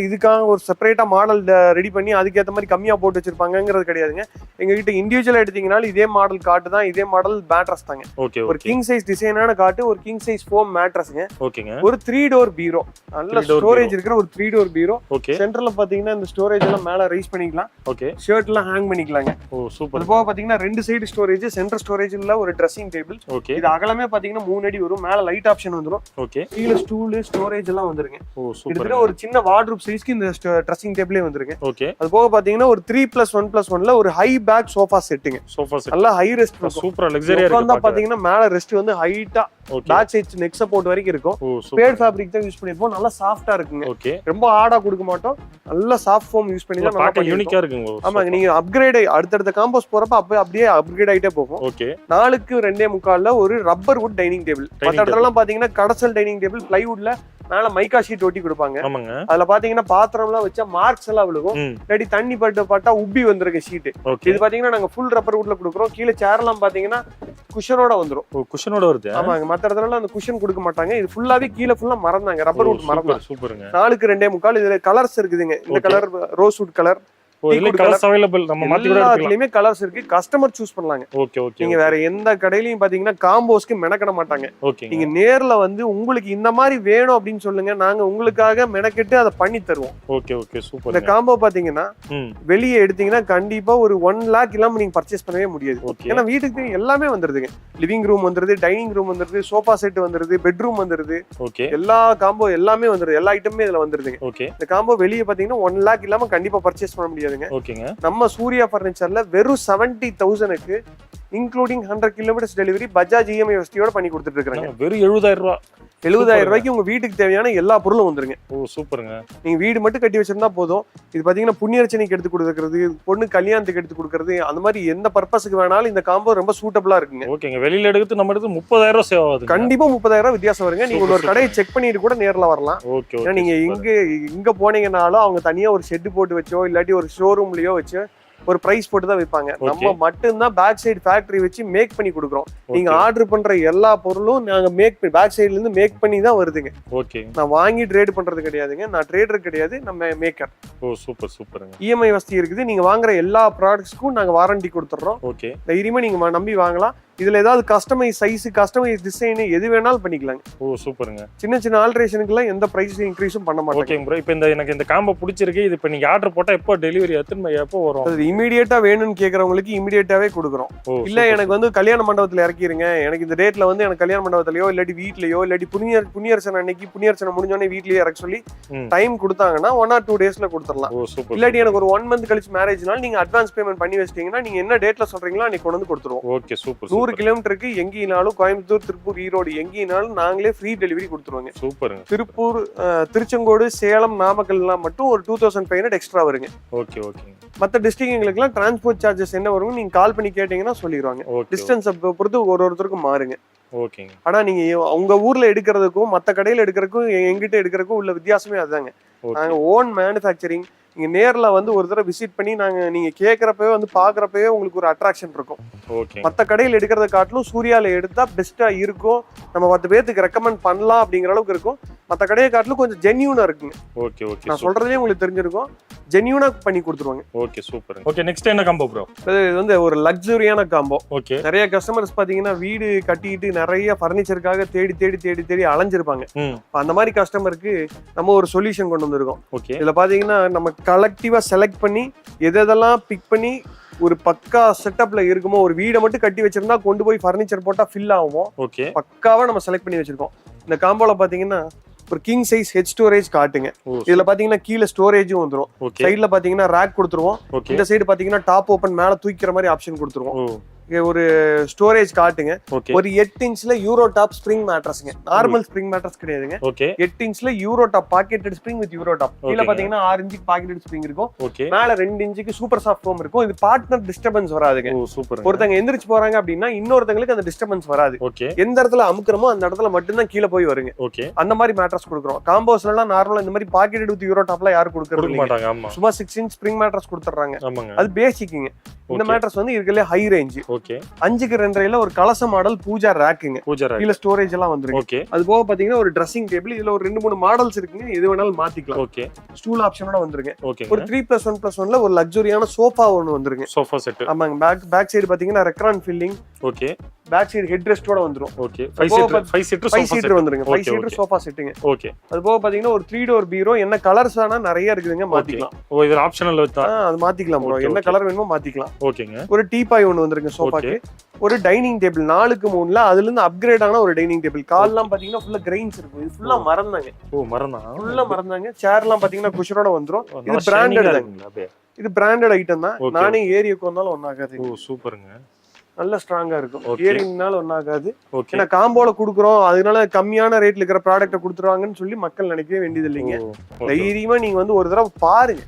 இதுக்காக ஒரு செப்பரேட்டா மாடல் ரெடி பண்ணி அதுக்கு ஏத்த மாதிரி கம்மியா போட்டு வச்சிருப்பாங்கங்கிறது கிடையாதுங்க. எங்க கிட்ட இண்டிவிஜுவலா எடுத்தீங்கனால இதே மாடல் காட்டு தான், இதே மாடல் மேட்ரஸ் தாங்க. ஓகே. ஒரு கிங் சைஸ் டிசைனான காட்டு, ஒரு கிங் சைஸ் ஃபோம் மேட்ரஸ்ங்க. ஓகேங்க. ஒரு 3 டோர் பீரோ, நல்ல ஸ்டோரேஜ் இருக்கிற ஒரு 3 டோர் பீரோ. ஓகே. சென்டர்ல பாத்தீங்கன்னா இந்த ஸ்டோரேஜ் எல்லாம் மேல ரைஸ் பண்ணிக்கலாம். ஓகே. ஷர்ட் எல்லாம் ஹேங் பண்ணிக்கலாங்க. ஓ சூப்பர். அது போக பாத்தீங்கன்னா 2 சைடு ஸ்டோரேஜ், சென்டர் ஸ்டோரேஜ்ல ஒரு ட்ரெஸ்ஸிங் டேபிள். ஓகே. இது அகலமே பாத்தீங்கன்னா 3 அடி வரும். மேல லைட் ஆப்ஷன் வந்துரும். ஓகே. கீழ ஸ்டூல், ஸ்டோரேஜ் எல்லாம் வந்துருங்க. ஓ சூப்பர். இதுல ஒரு சின்ன வார்ட்ரூப் சைஸ்க்கு இந்த ட்ரெஸ்ஸிங் டேபிளே வந்துருங்க. ஓகே. அது போக பாத்தீங்கன்னா ஒரு 3+1+1ல ஒரு ஹை பேக் சோஃபா செட்டுங்க. சோஃபா செட் நல்ல ஹை ரெஸ்ட் இருக்கும். சூப்பரா லக்ஸரியா இருக்கு. வந்து பாத்தீங்கன்னா மேல ரெஸ்ட் வந்து ஹைட்டா பேக் சைட் நெக் சப்போர்ட் வரைக்கும் இருக்கும். பேட் ஃபேப்ரிக் தான் யூஸ் பண்ணிருப்போம். நல்லா சாஃப்ட்டா இருக்குங்க. ஓகே. ரொம்ப ஹார்டா கொடுக்க மாட்டோம். நல்ல சாஃப்ட் ஃபோம் யூஸ் பண்ணி தான் நல்லா யூனிக்கா இருக்குங்க. ஆமா, நீங்க அப்கிரேட் அடுத்த காம்போஸ் போறப்ப அப்படியே அப்கிரேட் ஆயிட்டே போகும். ஓகே. 4க்கு 2.25ல ஒரு ரப்பர் வுட் டைனிங் டேபிள். மத்த இடத்துல எல்லாம் பாத்தீங்கன்னா கடசல் டைனிங் டேபிள் பிளைவுட்ல மேல மைக்கா ஷீட் ஒட்டி கொடுப்பாங்க. ஆமாங்க. அதுல பாத்தீங்கன்னா பாத்திரம் எல்லாம் வச்சா மார்க்ஸ் எல்லாம் விழுகும். இல்லாட்டி தண்ணி பட்டா உப்பி வந்துருக்கு ஷீட். இது பாத்தீங்கன்னா நாங்க ஃபுல் ரப்பர் வுட்ல கொடுக்குறோம். கீழே சேர் எல்லாம் பாத்தீங்கன்னா குஷனோட வந்துரும். குஷனோட வருது. ஆமாங்க. மத்த இடத்துல அந்த குஷன் கொடுக்க மாட்டாங்க. இது ஃபுல்லாவே கீழே ஃபுல்லா மறந்தாங்க, ரப்பர் வுட் மரம். சூப்பருங்க. 4க்கு 2.25. இதுல கலர்ஸ் இருக்குதுங்க. இந்த கலர் ரோஸ் வுட் கலர். எல்லாத்துலயுமே கலர்ஸ் இருக்கு. கஸ்டமர் சூஸ் பண்ணலாங்க. நீங்க வேற எந்த கடையிலயும் பாத்தீங்கன்னா காம்போஸ்க்கு மெனக்கட மாட்டாங்க. நீங்க நேர்ல வந்து உங்களுக்கு இந்த மாதிரி வேணும் அப்படின்னு சொல்லுங்க, நாங்க உங்களுக்காக மெனக்கெட்டு அதை பண்ணி தருவோம். இந்த காம்போ பாத்தீங்கன்னா வெளியே எடுத்தீங்கன்னா கண்டிப்பா ஒரு 1 lakh இல்லாம நீங்க பர்ச்சேஸ் பண்ணவே முடியாது. ஏன்னா வீட்டுக்கு எல்லாமே வந்துருதுங்க. லிவிங் ரூம் வந்துருது, டைனிங் ரூம் வந்துருது, சோஃபா செட் வந்துருது, பெட்ரூம் வந்துருது. எல்லா காம்போ எல்லாமே வந்துருது. எல்லா ஐட்டமே இதுல வந்துருதுங்க. இந்த காம்போ வெளியே பாத்தீங்கன்னா 1 lakh இல்லாம கண்டிப்பா பர்ச்சேஸ் பண்ண முடியாது. நம்ம சூர்யா பர்னிச்சர்ல வெறும் 70,000க்கு including 100 kilometres delivery Bajaj EMI வசதியோட பண்ணி கொடுத்துட்டு இருக்காங்க. வெறும் 70,000 ரூபாய். 70,000 ரூபாய்க்கு உங்க வீட்டுக்கு தேவையான எல்லா பொருளும் வந்துருங்க. சூப்பருங்க. நீங்க வீடு மட்டும் கட்டி வச்சிருந்தா போதும். இது பாத்தீங்கன்னா புண்ணியர்ச்சனைக்கு எடுத்து கொடுக்கறது, பொண்ணு கல்யாணத்துக்கு எடுத்து கொடுக்கறது, அந்த மாதிரி எந்த பர்பஸ்க்கு வேணாலும் இந்த காம்போ ரொம்ப சூட்டபிளா இருக்குங்க. ஓகேங்க. வெளியில எடுத்து நம்ம எடுத்து 30,000 ரூபாய் சேவ் ஆகுது. கண்டிப்பா 30,000 ரூபாய் வித்தியாசம் வருங்க. நீங்க ஒரு கடையை செக் பண்ணிட்டு கூட நேர்ல வரலாம். ஏன்னா நீங்க இங்க போனீங்கன்னாலும் அவங்க தனியா ஒரு ஷெட் போட்டு வச்சோ இல்லாட்டி ஒரு ஷோரூம்லயோ வச்சு ஒரு பிரைஸ் போட்டு தான் வைப்பாங்க. நம்ம மட்டும்தான் பேக் சைடு ஃபேக்டரி வச்சு மேக் பண்ணி கொடுக்குறோம். நீங்க ஆர்டர் பண்ற எல்லா பொருளும் நாங்க பேக் சைடுல இருந்து மேக் பண்ணி தான் வருதுங்க. நான் வாங்கி ட்ரேட் பண்றது கிடையாதுங்க. நான் ட்ரேடர் கிடையாது, நம்ம மேக்கர். சூப்பருங்க. இஎம்ஐ வசதி இருக்குது. நீங்க வாங்குற எல்லா ப்ராடக்ட்ஸ்க்கும் நாங்க வாரண்டி கொடுத்துறோம். தைரியமா நீங்க நம்பி வாங்கலாம். இதுல ஏதாவது கஸ்டமைஸ் சைஸ், கஸ்டமைஸ் டிசைன் எது வேணாலும் பண்ணிக்கலாங்க. சூப்பருங்க. சின்ன சின்ன ஆல்ட்ரேஷனுக்கு எல்லாம் எந்த பிரைஸ் இன்க்ரீஸும் பண்ண மாட்டோம். Okay bro. இப்போ எனக்கு இந்த காம்போ பிடிச்சிருக்கு. இது இப்போ நீங்க ஆர்டர் போட்டா எப்போ டெலிவரி எப்போ வரும்? அது இமிடியேட்டா வேணும்னு கேக்குறவங்களுக்கு இமிடியேட்டாவே கொடுக்குறோம். இல்ல எனக்கு வந்து கல்யாண மண்டபத்துல இறக்கிருங்க, எனக்கு இந்த டேட்ல வந்து எனக்கு கல்யாண மண்டபத்திலயோ இல்லாட்டி வீட்லயோ இல்லாட்டி புண்ணியர்ச்சனை அன்னைக்கு புண்ணியர்ச்சனை முடிஞ்சோடனே வீட்லயே இறக்க சொல்லி டைம் கொடுத்தாங்கன்னா 1 or 2 டேஸ்ல கொடுத்துடலாம். இல்லாட்டி எனக்கு ஒரு 1 month கழிச்சு மேரேஜ்னால நீங்க அட்வான்ஸ் பேமெண்ட் பண்ணி வச்சிட்டீங்கன்னா நீங்க என்ன டேட்ல சொல்றீங்களோ அன்னைக்கு கொண்டு வந்து கொடுத்துருவோம். Okay super. 100 கிலோமீட்டருக்கு எங்கேனாலும் கோயம்புத்தூர், திருப்பூர், ஈரோடு எங்கேனாலும் நாங்களே ஃப்ரீ டெலிவரி கொடுத்துருவாங்க. சூப்பர். திருப்பூர், திருச்செங்கோடு, சேலம், நாமக்கல் எல்லாம் மட்டும் ஒரு 2500 எக்ஸ்ட்ரா வருங்க. ஓகே. மற்ற டிஸ்ட்ரிக்ட் எங்களுக்குலாம் டிரான்ஸ்போர்ட் சார்ஜஸ் என்ன வரும் நீங்க கால் பண்ணி கேட்டீங்கன்னா சொல்லிடுவாங்க. டிஸ்டன்ஸ் பொறுத்து ஒருத்தருக்கும் மாறுங்க. ஓகேங்க. ஆனா நீங்க உங்க ஊர்ல எடுக்கிறதுக்கும் மற்ற கடையில எடுக்கிறதுக்கும் எங்கிட்ட எடுக்கிறதுக்கும் உள்ள வித்தியாசமே அதுதாங்க. நாங்க ஓன் மேனுஃபேக்சரிங். நீங்க நேர்ல வந்து ஒரு தடவை விசிட் பண்ணி நீங்க கேட்கறப்பவே வந்து பாக்குறப்பவே உங்களுக்கு ஒரு அட்ராக்ஷன் இருக்கும். மற்ற கடையில் எடுக்கிறத காட்டிலும் சூர்யால எடுத்தா பெஸ்டா இருக்கும். நம்ம 10 பேருக்கு ரெக்கமெண்ட் பண்ணலாம் அப்படிங்கிற அளவுக்கு இருக்கும். மற்ற கடையை காட்டிலும் கொஞ்சம் ஜென்யூனா இருக்குங்க. நான் சொல்றதே உங்களுக்கு தெரிஞ்சிருக்கும். ஜென்யூனா பண்ணி கொடுத்துருவாங்க. Okay super. ஓகே நெக்ஸ்ட் என்ன காம்போ ப்ரோ? இது வந்து ஒரு லக்ஸரியான காம்போ. ஓகே. நிறைய கஸ்டமர்ஸ் பாத்தீங்கன்னா வீடு கட்டிட்டு நிறைய பர்னிச்சருக்காக தேடி அலைஞ்சிருப்பாங்க. அந்த மாதிரி கஸ்டமருக்கு நம்ம ஒரு சொல்யூஷன் கொண்டு வந்திருக்கோம். இதுல பாத்தீங்கன்னா நம்ம கலெக்டிவா செலக்ட் பண்ணி எதெல்லாம் பிக் பண்ணி ஒரு பக்கா செட்டப்ல இருக்குமோ, ஒரு வீடை மட்டும் கட்டி வச்சிருந்தா கொண்டு போய் பர்னிச்சர் போட்டா ஃபில் ஆகும். பக்காவா நம்ம செலக்ட் பண்ணி வச்சிருக்கோம். இந்த காம்போல பாத்தீங்கன்னா ஒரு கிங் சைஸ் ஹெட் ஸ்டோரேஜ் காட்டுங்க. இதுல பாத்தீங்கன்னா கீழே ஸ்டோரேஜும் வந்துரும். சைடுல பாத்தீங்கன்னா ரேக் கொடுத்துருவோம். இந்த சைடு பாத்தீங்கன்னா டாப் ஓபன் மேல தூக்கிற மாதிரி ஆப்ஷன் கொடுத்துருவோம். ஒரு ஸ்டோரேஜ் காட்டுங்க. ஒரு 8 இன்ச்ல யூரோ டாப் ஸ்ப்ரிங் மேட்ரஸ்ங்க. நார்மல் ஸ்ப்ரிங் மேட்ரஸ் கிடையாதுங்க. 8 இன்ச்ல euro top pocketed spring with euro top. கீழ பாத்தீங்கன்னா 6 இன்ச்சுக்கு பாக்கெட்டட் ஸ்ப்ரிங் இருக்கும். மேல 2 இன்ச்சுக்கு சூப்பர் சாஃப்ட் ஃபோம் இருக்கும். இது பார்ட்னர் டிஸ்டர்பன்ஸ் வராதுங்க. ஒருத்தங்க எந்திரிச்சு போறாங்க அப்படின்னா இன்னொருத்தங்களுக்கு அந்த டிஸ்டர்பன்ஸ் வராது. எந்த இடத்துல அமுக்குறமோ அந்த இடத்துல மட்டும்தான் கீழே போய் வருங்க. அந்த மாதிரி மேட்ரஸ் கொடுக்குறோம். காம்போஸ்ல எல்லாம் நார்மலா இந்த மாதிரி பாக்கெட்டட் வித் யூரோ டாப்லாம் யாரும் கொடுக்கறது இல்ல. சும்மா 6 இன்ச் ஸ்ப்ரிங் மேட்ரஸ் கொடுத்துறாங்க. அது பேசிக்குங்க. இந்த மேட்ரஸ் வந்து இருக்கலே ஹை ரேஞ்ச். 5க்கு 2.5 ஒரு கலச மாடல் பூஜா ரேக்குங்க. கீழ ஸ்டோரேஜ் எல்லாம் வந்துருக்கு. அது போக பாத்தீங்கன்னா ஒரு ட்ரெஸ்ஸிங் டேபிள். இதுல ஒரு 2-3 மாடல்ஸ் இருக்குங்க. எது வேணாலும் மாத்திக்கலாம். ஸ்டூல் ஆப்ஷனோட வந்துருங்க. ஒரு 3+1+1ல ஒரு லக்ஸரியான சோஃபா ஒன்னு வந்துருங்க. Sofa set. ஆமாங்க. பேக் சைடு பாத்தீங்கன்னா Recron filling. Back side head ரெஸ்டோட வந்துரும். 5 சீட்டர் வந்துருங்க. 5 சீட்டர் சோஃபா செட்டுங்க. அது போக பாத்தீங்கன்னா ஒரு 3 டோர் பீரோ. என்ன கலர்ஸ் ஆனா நிறைய இருக்குதுங்க. மாத்திக்கலாம். இது ஆப்ஷனல் வச்சா அது மாத்திக்கலாம் ப்ரோ. என்ன கலர் வேணுமோ மாத்திக்கலாம். ஓகேங்க. ஒரு டீபாய் ஒன்னு வந்துருங்க சோஃபாக்கு. ஒரு டைனிங் டேபிள் 4க்கு 3ல அதுல இருந்து அப்கிரேட் ஆன ஒரு டைனிங் டேபிள். கால்லாம் பாத்தீங்கன்னா ஃபுல்லா கிரெயின்ஸ் இருக்கும். இது ஃபுல்லா மறந்தாங்க. ஃபுல்லா மறந்தாங்க. சேர்லாம் பாத்தீங்கன்னா குஷனோட வந்துரும். இது பிராண்டட் தாங்க. இது பிராண்டட் ஐட்டம் தான். நானே ஏரியாக்கு வந்தாலும் ஒண்ணாகாது. சூப்பருங்க. நல்ல ஸ்ட்ராங்கா இருக்கும். ஏரிங்னால ஒண்ணாகாது. ஏன்னா காம்போல குடுக்குறோம், அதனால கம்மியான ரேட்ல இருக்கிற ப்ராடக்ட்டை கொடுத்துருவாங்கன்னு சொல்லி மக்கள் நினைக்கவே வேண்டியது இல்லைங்க. தைரியமா நீங்க வந்து ஒரு தடவை பாருங்க.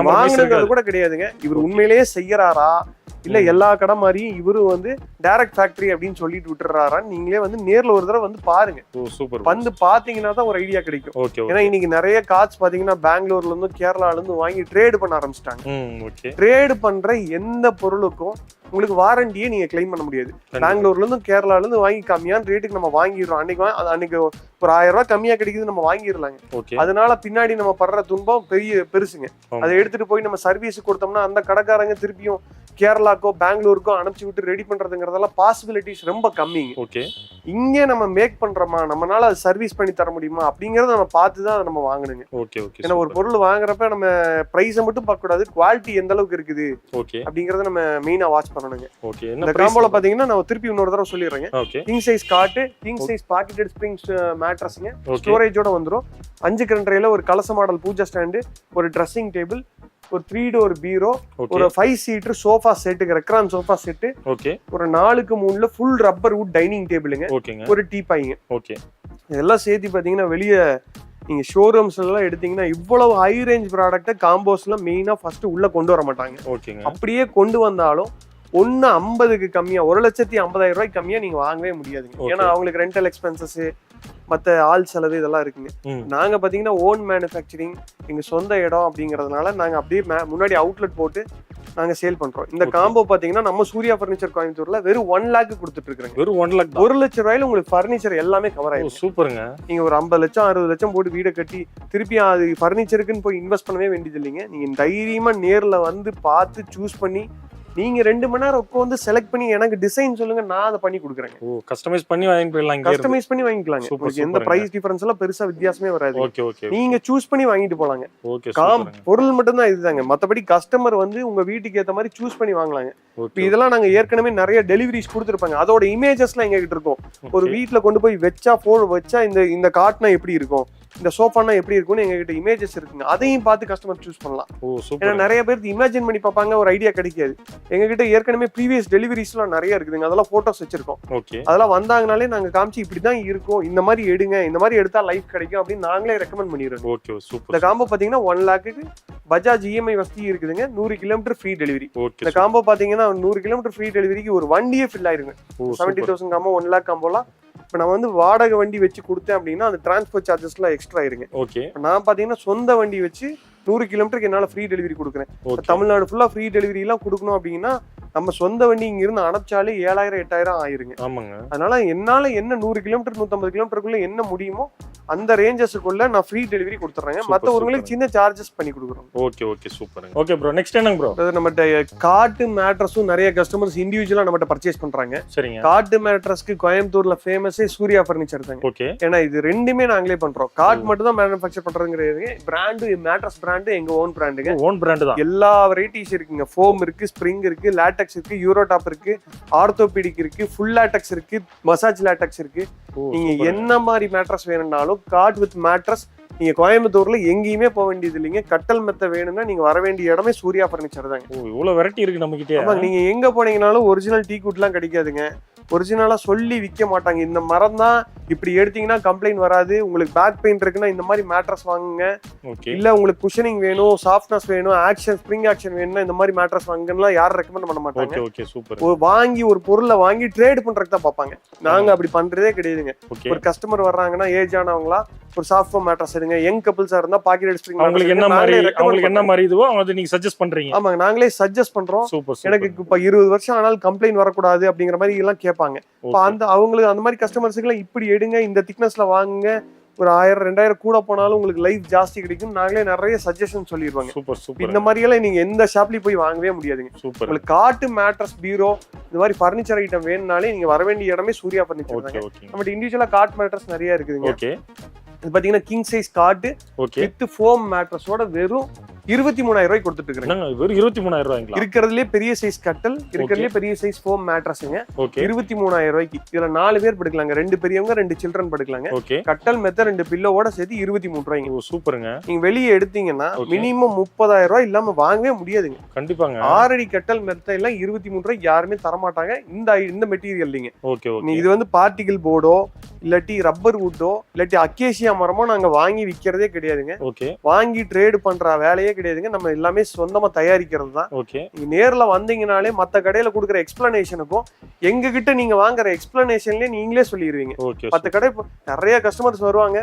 வாங்குறது கூட கிடையாதுங்க. இவர் உண்மையிலேயே செய்யறாரா இல்ல எல்லா கடை மாதிரியும் இவரு வந்து டைரக்ட் ஃபேக்டரி அப்படின்னு சொல்லிட்டு விட்டுறாரான்னு நீங்களே வந்து நேர்ல ஒரு தடவை வந்து பாருங்க. சூப்பர். வந்து பாத்தீங்கன்னா தான் ஒரு ஐடியா கிடைக்கும். ஓகே. ஏன்னா இன்னைக்கு நிறைய கார்ட்ஸ் பாத்தீங்கன்னா பெங்களூர்ல இருந்து கேரளால இருந்து வாங்கி ட்ரேட் பண்ண ஆரம்பிச்சிட்டாங்க. ஓகே. ட்ரேட் பண்ற எந்த பொருளுக்கும் உங்களுக்கு வாரண்டியே நீங்க கிளைம் பண்ண முடியாது. பெங்களூர்ல இருந்து கேரளால இருந்து வாங்கி கம்மியான ரேட்டுக்கு நம்ம வாங்கிடுறோம். அன்னைக்கு ஒரு 1000 ரூபாய் கம்மியா கிடைக்குது நம்ம வாங்கிடலாங்க. அதனால பின்னாடி நம்ம படுற துன்பம் பெருசுங்க. அதை எடுத்துட்டு போய் நம்ம சர்வீஸ் கொடுத்தோம்னா அந்த கடைக்காரங்க திருப்பியும் கேரளாக்கோ பெங்களூருக்கோ அனுப்பிச்சு விட்டு ரெடி பண்றதுங்கிறதெல்லாம் பாசிபிலிட்டிஸ் ரொம்ப கம்மிங்க. ஓகே. இங்கே நம்ம மேக் பண்றோமா, நம்மளால அது சர்வீஸ் பண்ணி தர முடியுமா அப்படிங்கறத நம்ம பார்த்து தான் நம்ம வாங்கணுங்க. ஓகே. ஏன்னா ஒரு பொருள் வாங்குறப்ப நம்ம பிரைஸை மட்டும் பார்க்க கூடாது, குவாலிட்டி எந்த அளவுக்கு இருக்குது அப்படிங்கறத நம்ம மெயினா வாட்ச் பண்ணணுங்க. இந்த காம்போல பாத்தீங்கன்னா நான் திருப்பி இன்னொரு தடவை சொல்லிடுறேங்க. கிங் சைஸ் காட்டு, கிங் சைஸ் பாக்கெட்டட் ஸ்ப்ரிங் மேட்ரஸ்ங்க, ஸ்டோரேஜோட வந்துடும். 5 கரண்ட்ரேல ஒரு கலச மாடல் பூஜா ஸ்டாண்டு, ஒரு ட்ரெஸ்ஸிங் டேபிள், ஒரு 3 டோர் பீரோ, ஒரு 5 seater sofa set, Recron sofa set, ஒரு 4க்கு 3ல ஃபுல் ரப்பர் வுட் டைனிங் டேபிளுங்க, ஒரு டீபாய்ங்க. இதெல்லாம் சேர்த்து பாத்தீங்கன்னா வெளியே நீங்க ஷோரூம்ஸ் எல்லாம் எடுத்தீங்கன்னா இவ்வளவு ஹை ரேஞ்ச் ப்ராடக்ட் காம்போஸ்ல மெயினா ஃபர்ஸ்ட் உள்ள கொண்டு வர மாட்டாங்க. அப்படியே கொண்டு வந்தாலும் 1.50க்கு கம்மியா, 1,50,000 ரூபாய்க்கு கம்மியா நீங்க வாங்கவே முடியாதுங்க. ஏன்னா அவங்களுக்கு ரெண்டல் எக்ஸ்பென்சஸ், மற்ற ஆள் செலவு இதெல்லாம் இருக்குங்க. நாங்க பாத்தீங்கன்னா ஓன் மேனுஃபேக்சரிங், எங்க சொந்த இடம் அப்படிங்கறதுனால நாங்க அப்படியே முன்னாடி அவுட்லெட் போட்டு நாங்க சேல் பண்றோம். இந்த காம்போ பாத்தீங்கன்னா நம்ம சூர்யா பர்னிச்சர் கோயம்புத்தூர்ல வெறும் 1 lakh கொடுத்துட்டு இருக்காங்க. வெறும் 1 lakh, 1 லட்சம் ரூபாயில உங்களுக்கு பர்னிச்சர் எல்லாமே கவர் ஆயிடும். சூப்பருங்க. நீங்க ஒரு 50 லட்சம் 60 லட்சம் போட்டு வீடை கட்டி திருப்பி அது பர்னிச்சருக்குன்னு போய் இன்வெஸ்ட் பண்ணவே வேண்டியது இல்லைங்க. நீங்க தைரியமா நேர்ல வந்து பார்த்து சூஸ் பண்ணி நீங்க 2 மணி நேரம் உட்காந்து செலக்ட் பண்ணி எனக்கு டிசைன் சொல்லுங்க, நான் அதை பண்ணி கொடுக்குறேன். கஸ்டமைஸ் பண்ணி வாங்கி போயிடலாம். கஸ்டமைஸ் பண்ணி வாங்கிக்கலாங்க. உங்களுக்கு எந்த பிரைஸ் டிஃபரன்ஸ் எல்லாம் பெருசா வித்தியாசமே வராது. நீங்க சூஸ் பண்ணி வாங்கிட்டு போலாங்க. பொருள் மட்டும் தான் இதுதாங்க. மத்தபடி கஸ்டமர் வந்து உங்க வீட்டுக்கு ஏத்த மாதிரி சூஸ் பண்ணி வாங்கலாங்க. இப்ப இதெல்லாம் நாங்க ஏற்கனவே நிறைய டெலிவரிஸ் கொடுத்துருப்பாங்க. அதோட இமேஜஸ்லாம் எங்க கிட்ட இருக்கும். ஒரு வீட்டுல கொண்டு போய் வச்சா இந்த காட்னா எப்படி இருக்கும், இந்த சோஃபானா எப்படி இருக்கும்னு எங்ககிட்ட இமேஜஸ் இருக்குங்க. அதையும் பார்த்து கஸ்டமர் சூஸ் பண்ணலாம். ஏன்னா நிறைய பேருக்கு இமேஜின் பண்ணி பார்ப்பாங்க, ஒரு ஐடியா கிடைக்காது. எங்ககிட்ட ஏற்கனவே ப்ரீவியஸ் டெலிவரிஸ்லாம் நிறைய இருக்குதுங்க. அதெல்லாம் போட்டோஸ் வச்சிருக்கோம். அதெல்லாம் வந்தாங்கனாலே நாங்க காமிச்சு இப்படிதான் இருக்கும், இந்த மாதிரி எடுங்க, இந்த மாதிரி எடுத்தா லைஃப் கிடைக்கும் அப்படின்னு நாங்களே ரெக்கமெண்ட் பண்ணிடுறோம். இந்த காம்போ பாத்தீங்கன்னா 1 lakhக்கு பஜாஜ் இஎம்ஐ வசதி இருக்குதுங்க. 100 கிலோமீட்டர் ஃப்ரீ டெலிவரி. இந்த காம்போ பாத்தீங்கன்னா 100 கிலோமீட்டர் ஃப்ரீ டெலிவரிக்கு ஒரு வண்டியே ஃபில் ஆயிருங்க. 70,000 காம்போ 1 lakh காம்போலாம் இப்ப நான் வந்து வாடகை வண்டி வச்சு கொடுத்தேன் அப்படின்னா அந்த டிரான்ஸ்போர்ட் சார்ஜஸ் எல்லாம் எக்ஸ்ட்ரா ஆயிருங்க. நான் பாத்தீங்கன்னா சொந்த வண்டி வச்சு 100 கிலோமீட்டருக்கு என்னால ஃப்ரீ டெலிவரி கொடுக்குறேன். தமிழ்நாடு ஃபுல்லா ஃப்ரீ டெலிவரி எல்லாம் கொடுக்கணும் அப்படின்னா நம்ம சொந்த வண்டி இங்க இருந்து அனுப்பிச்சாலே 7,000 8,000 ஆயிருங்க. அதனால என்னால என்ன 100 கிலோமீட்டர் 150 கிலோமீட்டருக்குள்ள என்ன முடியுமோ அந்த ரேஞ்சஸ்க்குள்ள நான் ஃப்ரீ டெலிவரி கொடுத்துறேன். மத்தவங்களுக்கு சின்ன சார்ஜஸ் பண்ணி கொடுக்குறோம். Okay super. Okay bro, next என்னங்க ப்ரோ? நம்மட்ட காட்டு மேட்ரஸும் நிறைய கஸ்டமர்ஸ் இண்டிவிஜுவலா நம்மட்ட பர்ச்சேஸ் பண்றாங்க. சரிங்க. காட்டு மேட்ரஸ்க்கு கோயம்புத்தூர்ல ஃபேமஸே சூர்யா பர்னிச்சர் தாங்க. ஏன்னா இது ரெண்டுமே நாங்களே பண்றோம். காட் மட்டும் தான் மேனுஃபேக்சர் பண்றதுங்கிறது. பிராண்டு மேட்ரஸ் பிராண்டு எங்க ஓன் பிராண்டுங்க. ஓன் பிராண்ட் தான். எல்லா வெரைட்டிஸ் இருக்குங்க. ஃபோம் இருக்கு, ஸ்ப்ரிங் இருக்கு, லேட்டக்ஸ் இருக்கு, யூரோ டாப் இருக்கு, ஆர்த்தோபெடிக் இருக்கு, ஃபுல் லேட்டக்ஸ் இருக்கு, மசாஜ் லேட்டக்ஸ் இருக்கு. நீங்க என்ன மாதிரி மேட்ரஸ் வேணும்னாலும் காட் வித் மேட்ரஸ் நீங்க கோயம்புத்தூர்ல எங்கேயுமே போக வேண்டியது இல்லைங்க. கட்டல் மெத்த வேணும்னா நீங்க வர வேண்டிய இடமே சூர்யா பர்னிச்சர் தாங்க. இவ்வளவு வெரைட்டி இருக்கு நம்ம கிட்ட. நீங்க எங்க போனீங்கனாலும் ஒரிஜினல் டீ குட்லாம் கிடைக்காதுங்க. ஒரிஜினலா சொல்லி விற்க மாட்டாங்க. இந்த மரம் தான் இப்படி எடுத்தீங்கன்னா கம்ப்ளைண்ட் வராது, உங்களுக்கு பேக் பெயின் இருக்குன்னா இந்த மாதிரி மேட்ரஸ் வாங்குங்க, இல்ல உங்களுக்கு குஷனிங் வேணும், சாஃப்ட்னஸ் வேணும், ஆக்ஷன் ஸ்ப்ரிங் ஆக்ஷன் வேணும்னா இந்த மாதிரி மேட்ரஸ் வாங்குன்னா யாரும் ரெக்கமெண்ட் பண்ண மாட்டாங்க. வாங்கி ஒரு பொருளை வாங்கி ட்ரேட் பண்றதுக்கு தான் பார்ப்பாங்க. நாங்க அப்படி பண்றதே கிடையாதுங்க. ஒரு கஸ்டமர் வர்றாங்கன்னா ஏஜ் ஆனவங்களா ஒரு சாஃப்ட் ஃபோம் மேட்ரஸ் எடுங்க, யங் கப்பிள்ஸா இருந்தா பாக்கெட் ஸ்ப்ரிங் உங்களுக்கு என்ன மாதிரி இதுவோ அது நீங்க சஜஸ்ட் பண்றீங்க. ஆமாங்க, நாங்களே சஜஸ்ட் பண்றோம். எனக்கு இப்ப 20 வருஷம் ஆனாலும் கம்ப்ளைண்ட் வரக்கூடாது அப்படிங்கிற மாதிரி எல்லாம் கேட்பாங்க. அந்த அவங்களுக்கு அந்த மாதிரி கஸ்டமர்ஸுக்கு எல்லாம் இப்படி எடுங்க, இந்த திக்னஸ்ல வாங்குங்க, ஒரு 1000 2000 கூட போனாலும் உங்களுக்கு லைஃப் ஜாஸ்தி கிடைக்கும். நாங்களே நிறைய சஜஷன் சொல்லிடுவாங்க. இந்த மாதிரி எல்லாம் நீங்க எந்த ஷாப்லயும் போய் வாங்கவே முடியாதுங்க. உங்களுக்கு காட்டு மேட்ரஸ், பீரோ, இந்த மாதிரி பர்னிச்சர் ஐட்டம் வேணும்னாலே நீங்க வர வேண்டிய இடமே சூர்யா பர்னிச்சர் தாங்க. நம்ம இண்டிவிஜுவலா காட் மேட்ரஸ் நிறைய இருக்குதுங்க. இது பாத்தீங்கன்னா கிங் சைஸ் காட்டு வித் ஃபோம் மேட்ரஸோட வெறும் 23,000 ரூபாய் கொடுத்துட்டு இருக்காங்க. வெறும் 23,000 ரூபாய்ங்களா? இருக்கிறதுலே பெரிய சைஸ் கட்டல், இருக்கிறதுலே பெரிய சைஸ் ஃபோம் மேட்ரஸ்ங்க. 23,000 ரூபாய்க்கு இதுல 4 பேர் படுக்கலாங்க. 2 பெரியவங்க 2 சில்ட்ரன் படுக்கலாங்க. கட்டல் மெத்த 2 பில்லோட சேர்த்து 23 ரூபாய்ங்க. சூப்பருங்க. நீங்க வெளியே எடுத்தீங்கன்னா மினிமம் 30,000 ரூபாய் இல்லாம வாங்கவே முடியாதுங்க. கண்டிப்பாங்க. 6 அடி கட்டல் மெத்த எல்லாம் 23 ரூபாய்க்கு யாருமே தரமாட்டாங்க. இந்த மெட்டீரியல் இது வந்து பார்ட்டிகல் போர்டோ இல்லாட்டி ரப்பர் வுட்டோ இல்லாட்டி அக்கேசியா மரமோ நாங்க வாங்கி விக்கிறதே கிடையாதுங்க. வாங்கி ட்ரேட் பண்ற வேலையே கிடையவே கிடையாதுங்க. நம்ம எல்லாமே சொந்தமா தயாரிக்கிறது தான். ஓகே. நீங்க நேர்ல வந்தீங்கனாலே மத்த கடையில கொடுக்குற எக்ஸ்பிளனேஷனுக்கும் எங்க கிட்ட நீங்க வாங்குற எக்ஸ்பிளனேஷன்லயே நீங்களே சொல்லிடுவீங்க. ஓகே. 10 கடை நிறைய கஸ்டமர்ஸ் வருவாங்க,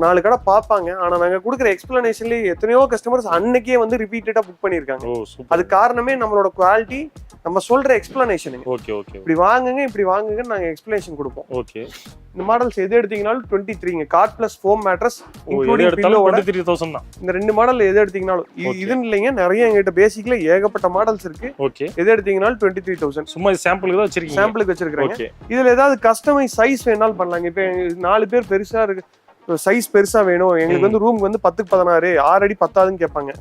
4 கடை பார்ப்பாங்க. ஆனா நாங்க கொடுக்குற எக்ஸ்பிளனேஷன்லயே எத்தனையோ கஸ்டமர்ஸ் அன்னைக்கே வந்து ரிப்பீட்டடா புக் பண்ணிருக்காங்க. ஓ சூப்பர். அது காரணமே நம்மளோட குவாலிட்டி, நம்ம சொல்ற எக்ஸ்பிளனேஷனுங்க. Okay okay. இப்படி வாங்குங்கன்னு நாங்க எக்ஸ்பிளனேஷன் கொடுப்போம். ஓகே. இந்த மாடல்ஸ் எது எடுத்தீங்கனாலும் 23ங்க. Cot plus foam mattress including பில்லோவோட 23,000 தான். இந்த 2 மாடல் எது எடுத்தீங்கனாலும் இதுன்னு இல்லைங்க, நிறைய எங்ககிட்ட பேசிக்ல ஏகப்பட்ட மாடல்ஸ் இருக்கு. ஓகே. எது எடுத்தீங்கனாலும் 23,000. சும்மா சாம்பிளுக்கு தான் வச்சிருக்கீங்க. சாம்பிளுக்கு வச்சிருக்காங்க. ஓகே. இதுல ஏதாவது கஸ்டமைஸ் சைஸ் வேணாலும் பண்ணலாங்க. இப்ப 4 பேர் பெருசா இருக்கு, சைஸ் பெருசா வேணும் எங்களுக்கு வந்து ரூம் வந்து 10க்கு 16, 6 அடி பத்தாதுன்னு கேட்பாங்க.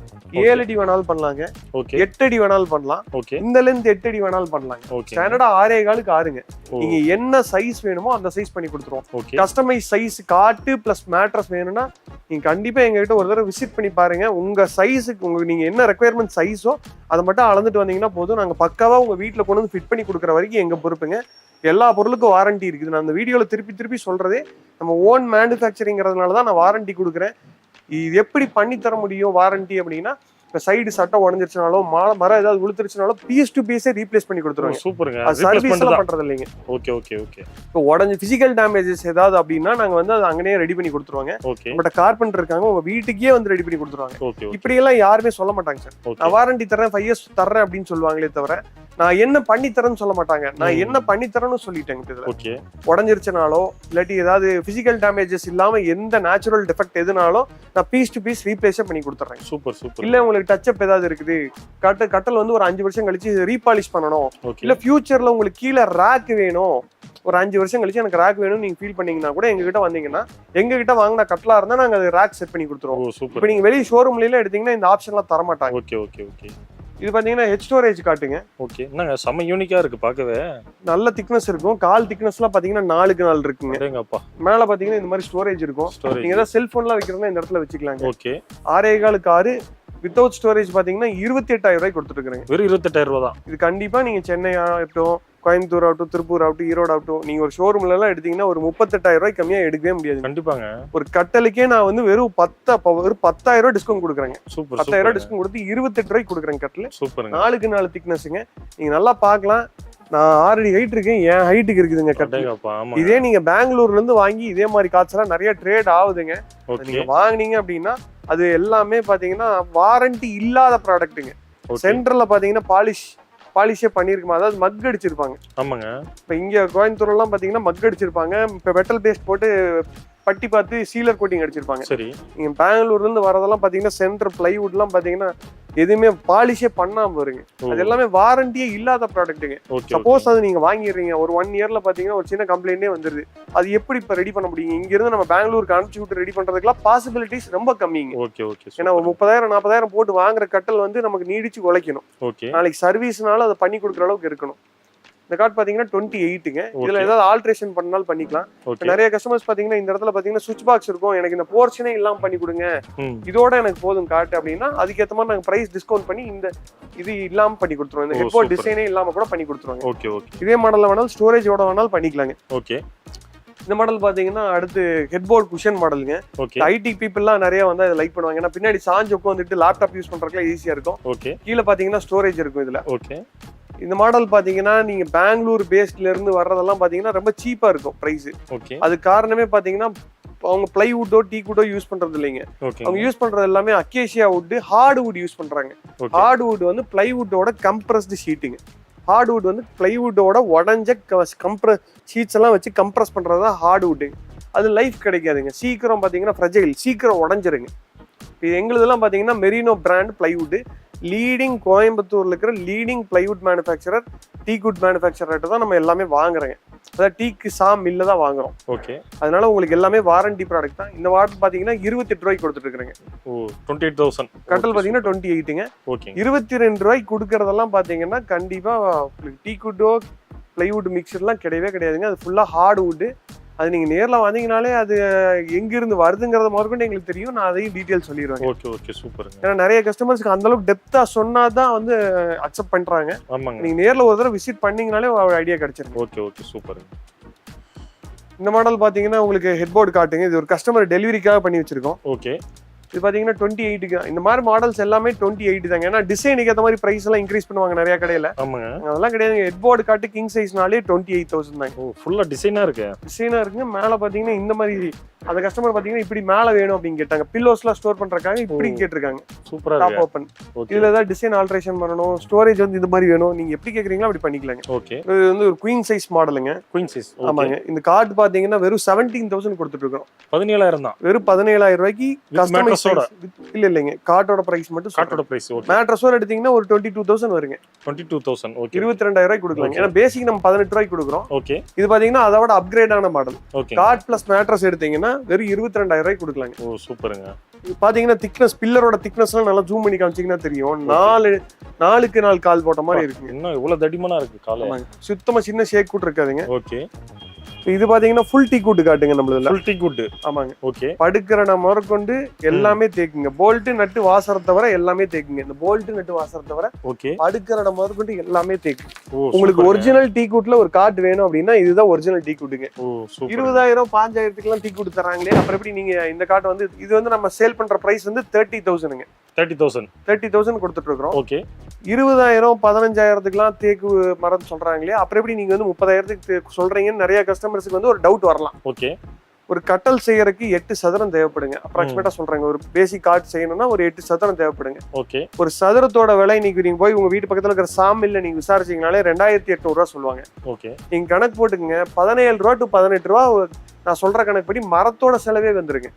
7 அடி வேணாலும் பண்ணலாங்க. ஓகே. 8 அடி வேணாலும் பண்ணலாம். ஓகே. இந்த லென்த் 8 அடி வேணாலும் பண்ணலாங்க. ஓகே. ஸ்டாண்டர்டா 6.25க்கு 6ங்க. நீங்க என்ன சைஸ் வேணுமோ அந்த சைஸ் பண்ணி கொடுத்துருவோம். ஓகே. கஸ்டமைஸ் சைஸ் காட்டு பிளஸ் மேட்ரஸ் வேணும்னா நீங்க கண்டிப்பா எங்க கிட்ட ஒரு தடவை விசிட் பண்ணி பாருங்க. உங்க சைஸுக்கு நீங்க என்ன ரெக்குயர்மெண்ட் சைஸோ அதை மட்டும் அளந்துட்டு வந்தீங்கன்னா போதும். நாங்க பக்காவா உங்க வீட்டுல கொண்டு வந்து ஃபிட் பண்ணி கொடுக்குற வரைக்கும் எங்க பொறுப்புங்க. எல்லா பொருளுக்கும் வாரண்டி இருக்குது. நான் அந்த வீடியோல திருப்பி சொல்றதே நம்ம ஓன் மேனுஃபேக்சரிங்கிறதுனால தான் நான் வாரண்டி கொடுக்குறேன். இது எப்படி பண்ணி தர முடியும் வாரண்டி அப்படின்னா, இப்ப சைடு சட்டை உடஞ்சிருச்சுனாலோ மரம் ஏதாவது உளுத்துருச்சுனாலும் பீஸ் டு பீஸே ரீப்ளேஸ் பண்ணி கொடுத்துருவாங்க. சூப்பருங்க. அது சர்வீஸ் எல்லாம் பண்றது இல்லைங்க. Okay okay okay. இப்போ உடஞ்ச பிசிக்கல் டேமேஜஸ் ஏதாவது அப்படின்னா நாங்க வந்து அதை அங்கேயே ரெடி பண்ணி கொடுத்துருவாங்க. ஓகே. நம்மகிட்ட கார்பெண்டர் இருக்காங்க, உங்க வீட்டுக்கே வந்து ரெடி பண்ணி கொடுத்துருவாங்க. ஓகே. இப்படி எல்லாம் யாருமே சொல்ல மாட்டாங்க சார். நான் வாரண்டி தரேன் 5 இயர்ஸ் தரேன் அப்படின்னு சொல்லுவாங்களே தவிர நான் என்ன பண்ணி தரேன்னு சொல்ல மாட்டாங்க. நான் என்ன பண்ணி தரேன்னு சொல்லிட்டேங்க. ஓகே. உடஞ்சிருச்சுனாலோ இல்லாட்டி ஏதாவது பிசிக்கல் டேமேஜஸ் இல்லாம எந்த நேச்சுரல் டிஃபெக்ட் எதுனாலும் நான் பீஸ் டு பீஸ் ரீப்ளேஸ் பண்ணி கொடுத்துறேன். Super super. இல்ல உங்களுக்கு டச் அப் ஏதாவது இருக்குது, கட்டல் வந்து ஒரு 5 வருஷம் கழிச்சு ரீபாலிஷ் பண்ணணும், ஓகே. இல்ல ஃபியூச்சர்ல உங்களுக்கு கீழே ரேக் வேணும், ஒரு 5 வருஷம் கழிச்சு எனக்கு ரேக் வேணும் நீங்க ஃபீல் பண்ணீங்கன்னா கூட எங்க கிட்ட வந்தீங்கன்னா, எங்க கிட்ட வாங்கின கட்டலா இருந்தா நாங்க அது ரேக் செட் பண்ணி கொடுத்துருவோம். ஓ சூப்பர். இப்போ நீங்க வெளிய ஷோரூம்ல எல்லாம் எடுத்தீங்கன்னா இந்த ஆப்ஷன்லாம் தர மாட்டாங்க. Okay okay okay. இது பாத்தீங்கன்னா ஹெட் ஸ்டோரேஜ் காட்டுங்க. ஓகே. என்னங்க செம யூனிக்கா இருக்கு பார்க்கவே. நல்ல திக்னஸ் இருக்கும். கால் திக்னஸ்லாம் பாத்தீங்கன்னா 4க்கு 4 இருக்குங்க. அடேங்கப்பா. மேல பாத்தீங்கன்னா இந்த மாதிரி ஸ்டோரேஜ் இருக்கும். நீங்க ஏதாவது செல்போன்லாம் வைக்கிறதா இந்த இடத்துல வச்சுக்கலாங்க. ஓகே. 6.25க்கு 6 வித்தவுட் ஸ்டோரேஜ் பாத்தீங்கன்னா 28,000 ரூபாய் கொடுத்துட்டு இருக்காங்க. வெறும் 28,000 ரூபாய் தான். இது கண்டிப்பா நீங்க சென்னை ஆகட்டும், கோயம்புத்தூர் ஆகட்டும், திருப்பூர் ஆகட்டும், ஈரோடு ஆகட்டும், நீங்க ஒரு ஷோரூம்ல எல்லாம் எடுத்தீங்கன்னா ஒரு 38,000 ரூபாய் கம்மியா எடுக்கவே முடியாது. கண்டிப்பாங்க. ஒரு கட்டலுக்கே நான் வந்து வெறும் 10,000 ரூபாய் டிஸ்கவுண்ட் கொடுக்குறேங்க. சூப்பர். 10,000 ரூபாய் டிஸ்கவுண்ட் கொடுத்து 28 ரூபாய்க்கு கொடுக்குறேங்க கட்டல். சூப்பருங்க. 4க்கு 4 திக்னஸ்ங்க. நீங்க நல்லா பார்க்கலாம். நான் 6 அடி ஹைட் இருக்கேன், என் ஹைட்டுக்கு இருக்குதுங்க கட்டல். இதே நீங்க பெங்களூர்ல இருந்து வாங்கி இதே மாதிரி காட்ஸ்லாம் நிறைய ட்ரேட் ஆகுதுங்க. நீங்க வாங்குனீங்க அப்படின்னா அது எல்லாமே பாத்தீங்கன்னா வாரண்டி இல்லாத ப்ராடக்ட்டுங்க. சென்டர்ல பாத்தீங்கன்னா பாலிஷே பண்ணிருக்குமா, அதாவது மக் அடிச்சிருப்பாங்க. ஆமாங்க. இப்ப இங்க கோயம்புத்தூர்ல எல்லாம் பாத்தீங்கன்னா மக் அடிச்சிருப்பாங்க. இப்ப மெட்டல் பேஸ்ட் போட்டு பட்டி பார்த்து சீலர் கோட்டிங் அடிச்சிருப்பாங்க. சரி. நீங்க பெங்களூர்ல இருந்து வரதெல்லாம் பாத்தீங்கன்னா சென்டர் பிளைவுட் எல்லாம் பாத்தீங்கன்னா எதுவுமே பாலிஷே பண்ணாம வருங்க. அது எல்லாமே வாரண்டியே இல்லாத ப்ராடக்ட்டுங்க. சப்போஸ் அது நீங்க வாங்கிடுறீங்க, ஒரு 1 இயர்ல பாத்தீங்கன்னா ஒரு சின்ன கம்ப்ளைண்டே வந்துருது. அது எப்படி இப்ப ரெடி பண்ண முடியும்? இங்க இருந்து நம்ம பெங்களூருக்கு அனுப்பிச்சு விட்டு ரெடி பண்றதுக்குலாம் பாசிபிலிட்டிஸ் ரொம்ப கம்மிங்க. ஏன்னா ஒரு 30,000 40,000 போட்டு வாங்குற கட்டல் வந்து நமக்கு நீடிச்சு உழைக்கணும். நாளைக்கு சர்வீஸ்னால அதை பண்ணி கொடுக்குற அளவுக்கு இருக்கணும். இந்த கார்டு பாத்தீங்கன்னா 28ங்க. இதுல ஏதாவது ஆல்ட்ரேஷன் பண்ணாலும் பண்ணிக்கலாம். நிறைய கஸ்டமர்ஸ் பாத்தீங்கன்னா இந்த இடத்துல பாத்தீங்கன்னா சுவிட்ச் பாக்ஸ் இருக்கும், எனக்கு இந்த போர்ஷனே இல்லாம பண்ணி கொடுங்க, இதோட எனக்கு போதும் காட்டு அப்படின்னா அதுக்கேற்ற மாதிரி நாங்க பிரைஸ் டிஸ்கவுண்ட் பண்ணி இந்த இது இல்லாம பண்ணி கொடுத்துருவோம். இந்த ஹெட்போன் டிசைனே இல்லாம கூட பண்ணி கொடுத்துருவாங்க. இதே மாடல்ல வேணாலும் ஸ்டோரேஜோட வேணாலும் பண்ணிக்கலாங்க. இந்த மாடல் பாத்தீங்கன்னா அடுத்து ஹெட்போர்ட் குஷன் மாடலுங்க. ஐடி பீப்புள்லாம் நிறைய வந்து அதை லைக் பண்ணுவாங்க. ஏன்னா பின்னாடி சாஞ்சு உட்காந்துட்டு லேப்டாப் யூஸ் பண்றதுக்குலாம் ஈஸியா இருக்கும். கீழே பாத்தீங்கன்னா ஸ்டோரேஜ் இருக்கும் இதுல. இந்த மாடல் பாத்தீங்கன்னா நீங்க பெங்களூர் பேஸ்ட்ல இருந்து வர்றதெல்லாம் பாத்தீங்கன்னா ரொம்ப சீப்பா இருக்கும் பிரைஸ். அது காரணமே பாத்தீங்கன்னா அவங்க பிளைவுட்டோ டீக்குட்டோ யூஸ் பண்றது இல்லைங்க. அவங்க யூஸ் பண்றது எல்லாமே acacia wood, hard wood use பண்றாங்க. ஹார்ட் வுட் வந்து பிளைவுட்டோட கம்ப்ரஸ்டு ஷீட்டுங்க. ஹார்ட் வுட் வந்து பிளைவுட்டோட உடஞ்ச ஷீட்ஸ் எல்லாம் வச்சு கம்ப்ரஸ் பண்றதா ஹார்ட் வுட். அது லைஃப் கிடைக்காதுங்க. சீக்கிரம் பாத்தீங்கன்னா ஃப்ரெஜைல், சீக்கிரம் உடஞ்சிருங்க. இது எங்களுதெல்லாம் பாத்தீங்கன்னா மெரினோ பிராண்ட் பிளைவுட். லீடிங் கோயம்புத்தூர்ல இருக்கிற leading plywood manufacturer, teakwood manufacturer தான் நம்ம எல்லாமே வாங்குறோங்க. அதாவது டீக்கு மில்ல தான் வாங்குறோம். அதனால உங்களுக்கு எல்லாமே வாரண்டி ப்ராடக்ட் தான். இந்த வாட்டர் பாத்தீங்கன்னா 28 ரூபாய்க்கு கொடுத்துட்டு இருக்காங்க. 28,000. கட்டல் பாத்தீங்கன்னா 28ங்க. 22 ரூபாய்க்கு கொடுக்கறதெல்லாம் பாத்தீங்கன்னா கண்டிப்பா டீக்குட்டோ பிளைவுட் மிக்சர்லாம் கிடையவே கிடையாதுங்க. அது ஃபுல்லா ஹார்ட் வுட். அது நீங்க நேர்ல வந்தீங்கனாலே அது எங்க இருந்து வருதுங்கறத முதற்கொண்டு எங்களுக்கு தெரியும். நான் அதையும் டீடைல் சொல்லிடுவேன். ஏன்னா நிறைய கஸ்டமர்ஸ்க்கு அந்த அளவுக்கு டெப்தா சொன்னாதான் வந்து அக்செப்ட் பண்றாங்க. நீங்க நேர்ல ஒரு தடவை விசிட் பண்ணீங்கனாலே ஒரு ஐடியா கிடைச்சிருக்கு. இந்த மாடல் பாத்தீங்கன்னா உங்களுக்கு ஹெட்போர்ட் காட்டுங்க. இது ஒரு கஸ்டமர் டெலிவரிக்காக பண்ணி வச்சிருக்கோம். இது பாத்தீங்கன்னா 28க்கு இந்த மாதிரி மாடல்ஸ் எல்லாமே 28 தாங்க. ஏன்னா டிசைனுக்கு ஏற்ற மாதிரி பிரைஸ் எல்லாம் இன்க்ரீஸ் பண்ணுவாங்க நிறைய கடையில. ஆமாங்க. அதெல்லாம் கிடையாது. ஹெட்போர்டு காட்டு கிங் சைஸ்னாலே 28,000 தாங்க. ஓ ஃபுல்லா டிசைனா இருக்கு. டிசைனா இருக்குங்க. மேல பாத்தீங்கன்னா இந்த மாதிரி அந்த கஸ்டமர் பாத்தீங்கன்னா இப்படி மேல வேணும் அப்படின்னு கேட்டாங்க. பில்லோஸ்லாம் ஸ்டோர் பண்றதுக்காக இப்படி கேட்டிருக்காங்க. சூப்பரா டாப் இருக்கு. ஓபன். இதுல ஏதாவது டிசைன் ஆல்ட்ரேஷன் பண்ணணும், ஸ்டோரேஜ் வந்து இந்த மாதிரி வேணும், நீங்க எப்படி கேக்குறீங்களோ அப்படி பண்ணிக்கலாங்க. ஓகே. இது வந்து ஒரு குயின் சைஸ் மாடலுங்க. Queen size. ஆமாங்க. இந்த கார்டு பாத்தீங்கன்னா வெறும் 17,000 கொடுத்துட்டு இருக்கோம். 17,000 தான். வெறும் 17,000 ரூபாய்க்கு கஸ்டமைஸ் மேட்ரஸோட. இல்லைங்க கார்டோட பிரைஸ் மட்டும். கார்டோட பிரைஸ். ஓகே. மேட்ரஸோட எடுத்தீங்கன்னா ஒரு 22,000 வருங்க. 22,000. ஓகே. 22,000 ரூபாய்க்கு கொடுக்கலாம். ஏன்னா பேசிக் நம்ம 18 ரூபாய்க்கு கொடுக்குறோம். ஓகே. இது பாத்தீங்கன்னா அதோட அப்கிரேட் ஆன model. Okay. Card plus mattress எடுத்தீங்கன்னா வெறும் 22,000 ரூபாய்க்கு கொடுக்கலாங்க. ஓ சூப்பருங்க. பாத்தீங்கன்னா திக்னஸ் பில்லரோட திக்னஸ் எல்லாம் நல்லா ஜூம் பண்ணி காமிச்சீங்கன்னா தெரியும். 4 கால் போட்ட மாதிரி இருக்குங்க. இன்னும் இவ்வளவு தடிமனா இருக்கு கால. சுத்தமா சின்ன ஷேக் கூட இருக்காதுங்க. ஓகே. இது பாத்தீங்கன்னா ஃபுல் டீ கூட்டு காட்டுங்க நம்மளதுல. ஃபுல் டீ கூட். ஆமாங்க. ஓகே. படுக்கிற நம்ம முதற்கொண்டு எல்லாமே தேக்குங்க. போல்ட் நட்டு வாசரை தவிர எல்லாமே தேக்குங்க. இந்த போல்ட் நட்டு வாசரை தவிர ஓகே. படுக்கிற நம்ம முதற்கொண்டு எல்லாமே தேக்கு. ஓ உங்களுக்கு ஒரிஜினல் டீ கூட்ல ஒரு கார்டு வேணும் அப்படின்னா இதுதான் ஒரிஜினல் டீ கூட்டுங்க. ஓ சூப்பர். 20,000 5,000க்கு எல்லாம் டீ கூட்டு தராங்களே. அப்புறம் எப்படி நீங்க இந்த கார்டு வந்து இது வந்து நம்ம சேல் பண்ற பிரைஸ் வந்து 30,000ங்க. 30,000 கொடுத்துட்டு இருக்கோம். ஓகே. 20,000 15,000க்குலாம் தேக்கு மரம் சொல்றாங்களே. அப்புறம் எப்படி நீங்க வந்து 30,000க்கு சொல்றீங்கன்னு நிறைய கஸ்டமர்ஸ்க்கு வந்து ஒரு டவுட் வரலாம். ஓகே. ஒரு கட்டல் செய்யறதுக்கு 8 சதுரம் தேவைப்படுங்க. அப்ராக்சிமேட்டா சொல்றாங்க. ஒரு பேசிக் கார்டு செய்யணும்னா ஒரு 8 சதுரம் தேவைப்படுங்க. ஓகே. ஒரு சதுரத்தோட விலை இன்னைக்கு நீங்க போய் உங்க வீட்டு பக்கத்துல இருக்கிற சாமில்ல நீங்க விசாரிச்சீங்கனாலே 2,800 ரூபா சொல்லுவாங்க. ஓகே. நீங்க கணக்கு போட்டுக்கங்க. 17 ரூபா டு 18 ரூபா நான் சொல்ற கணக்கு படி மரத்தோட செலவே வந்துருங்க.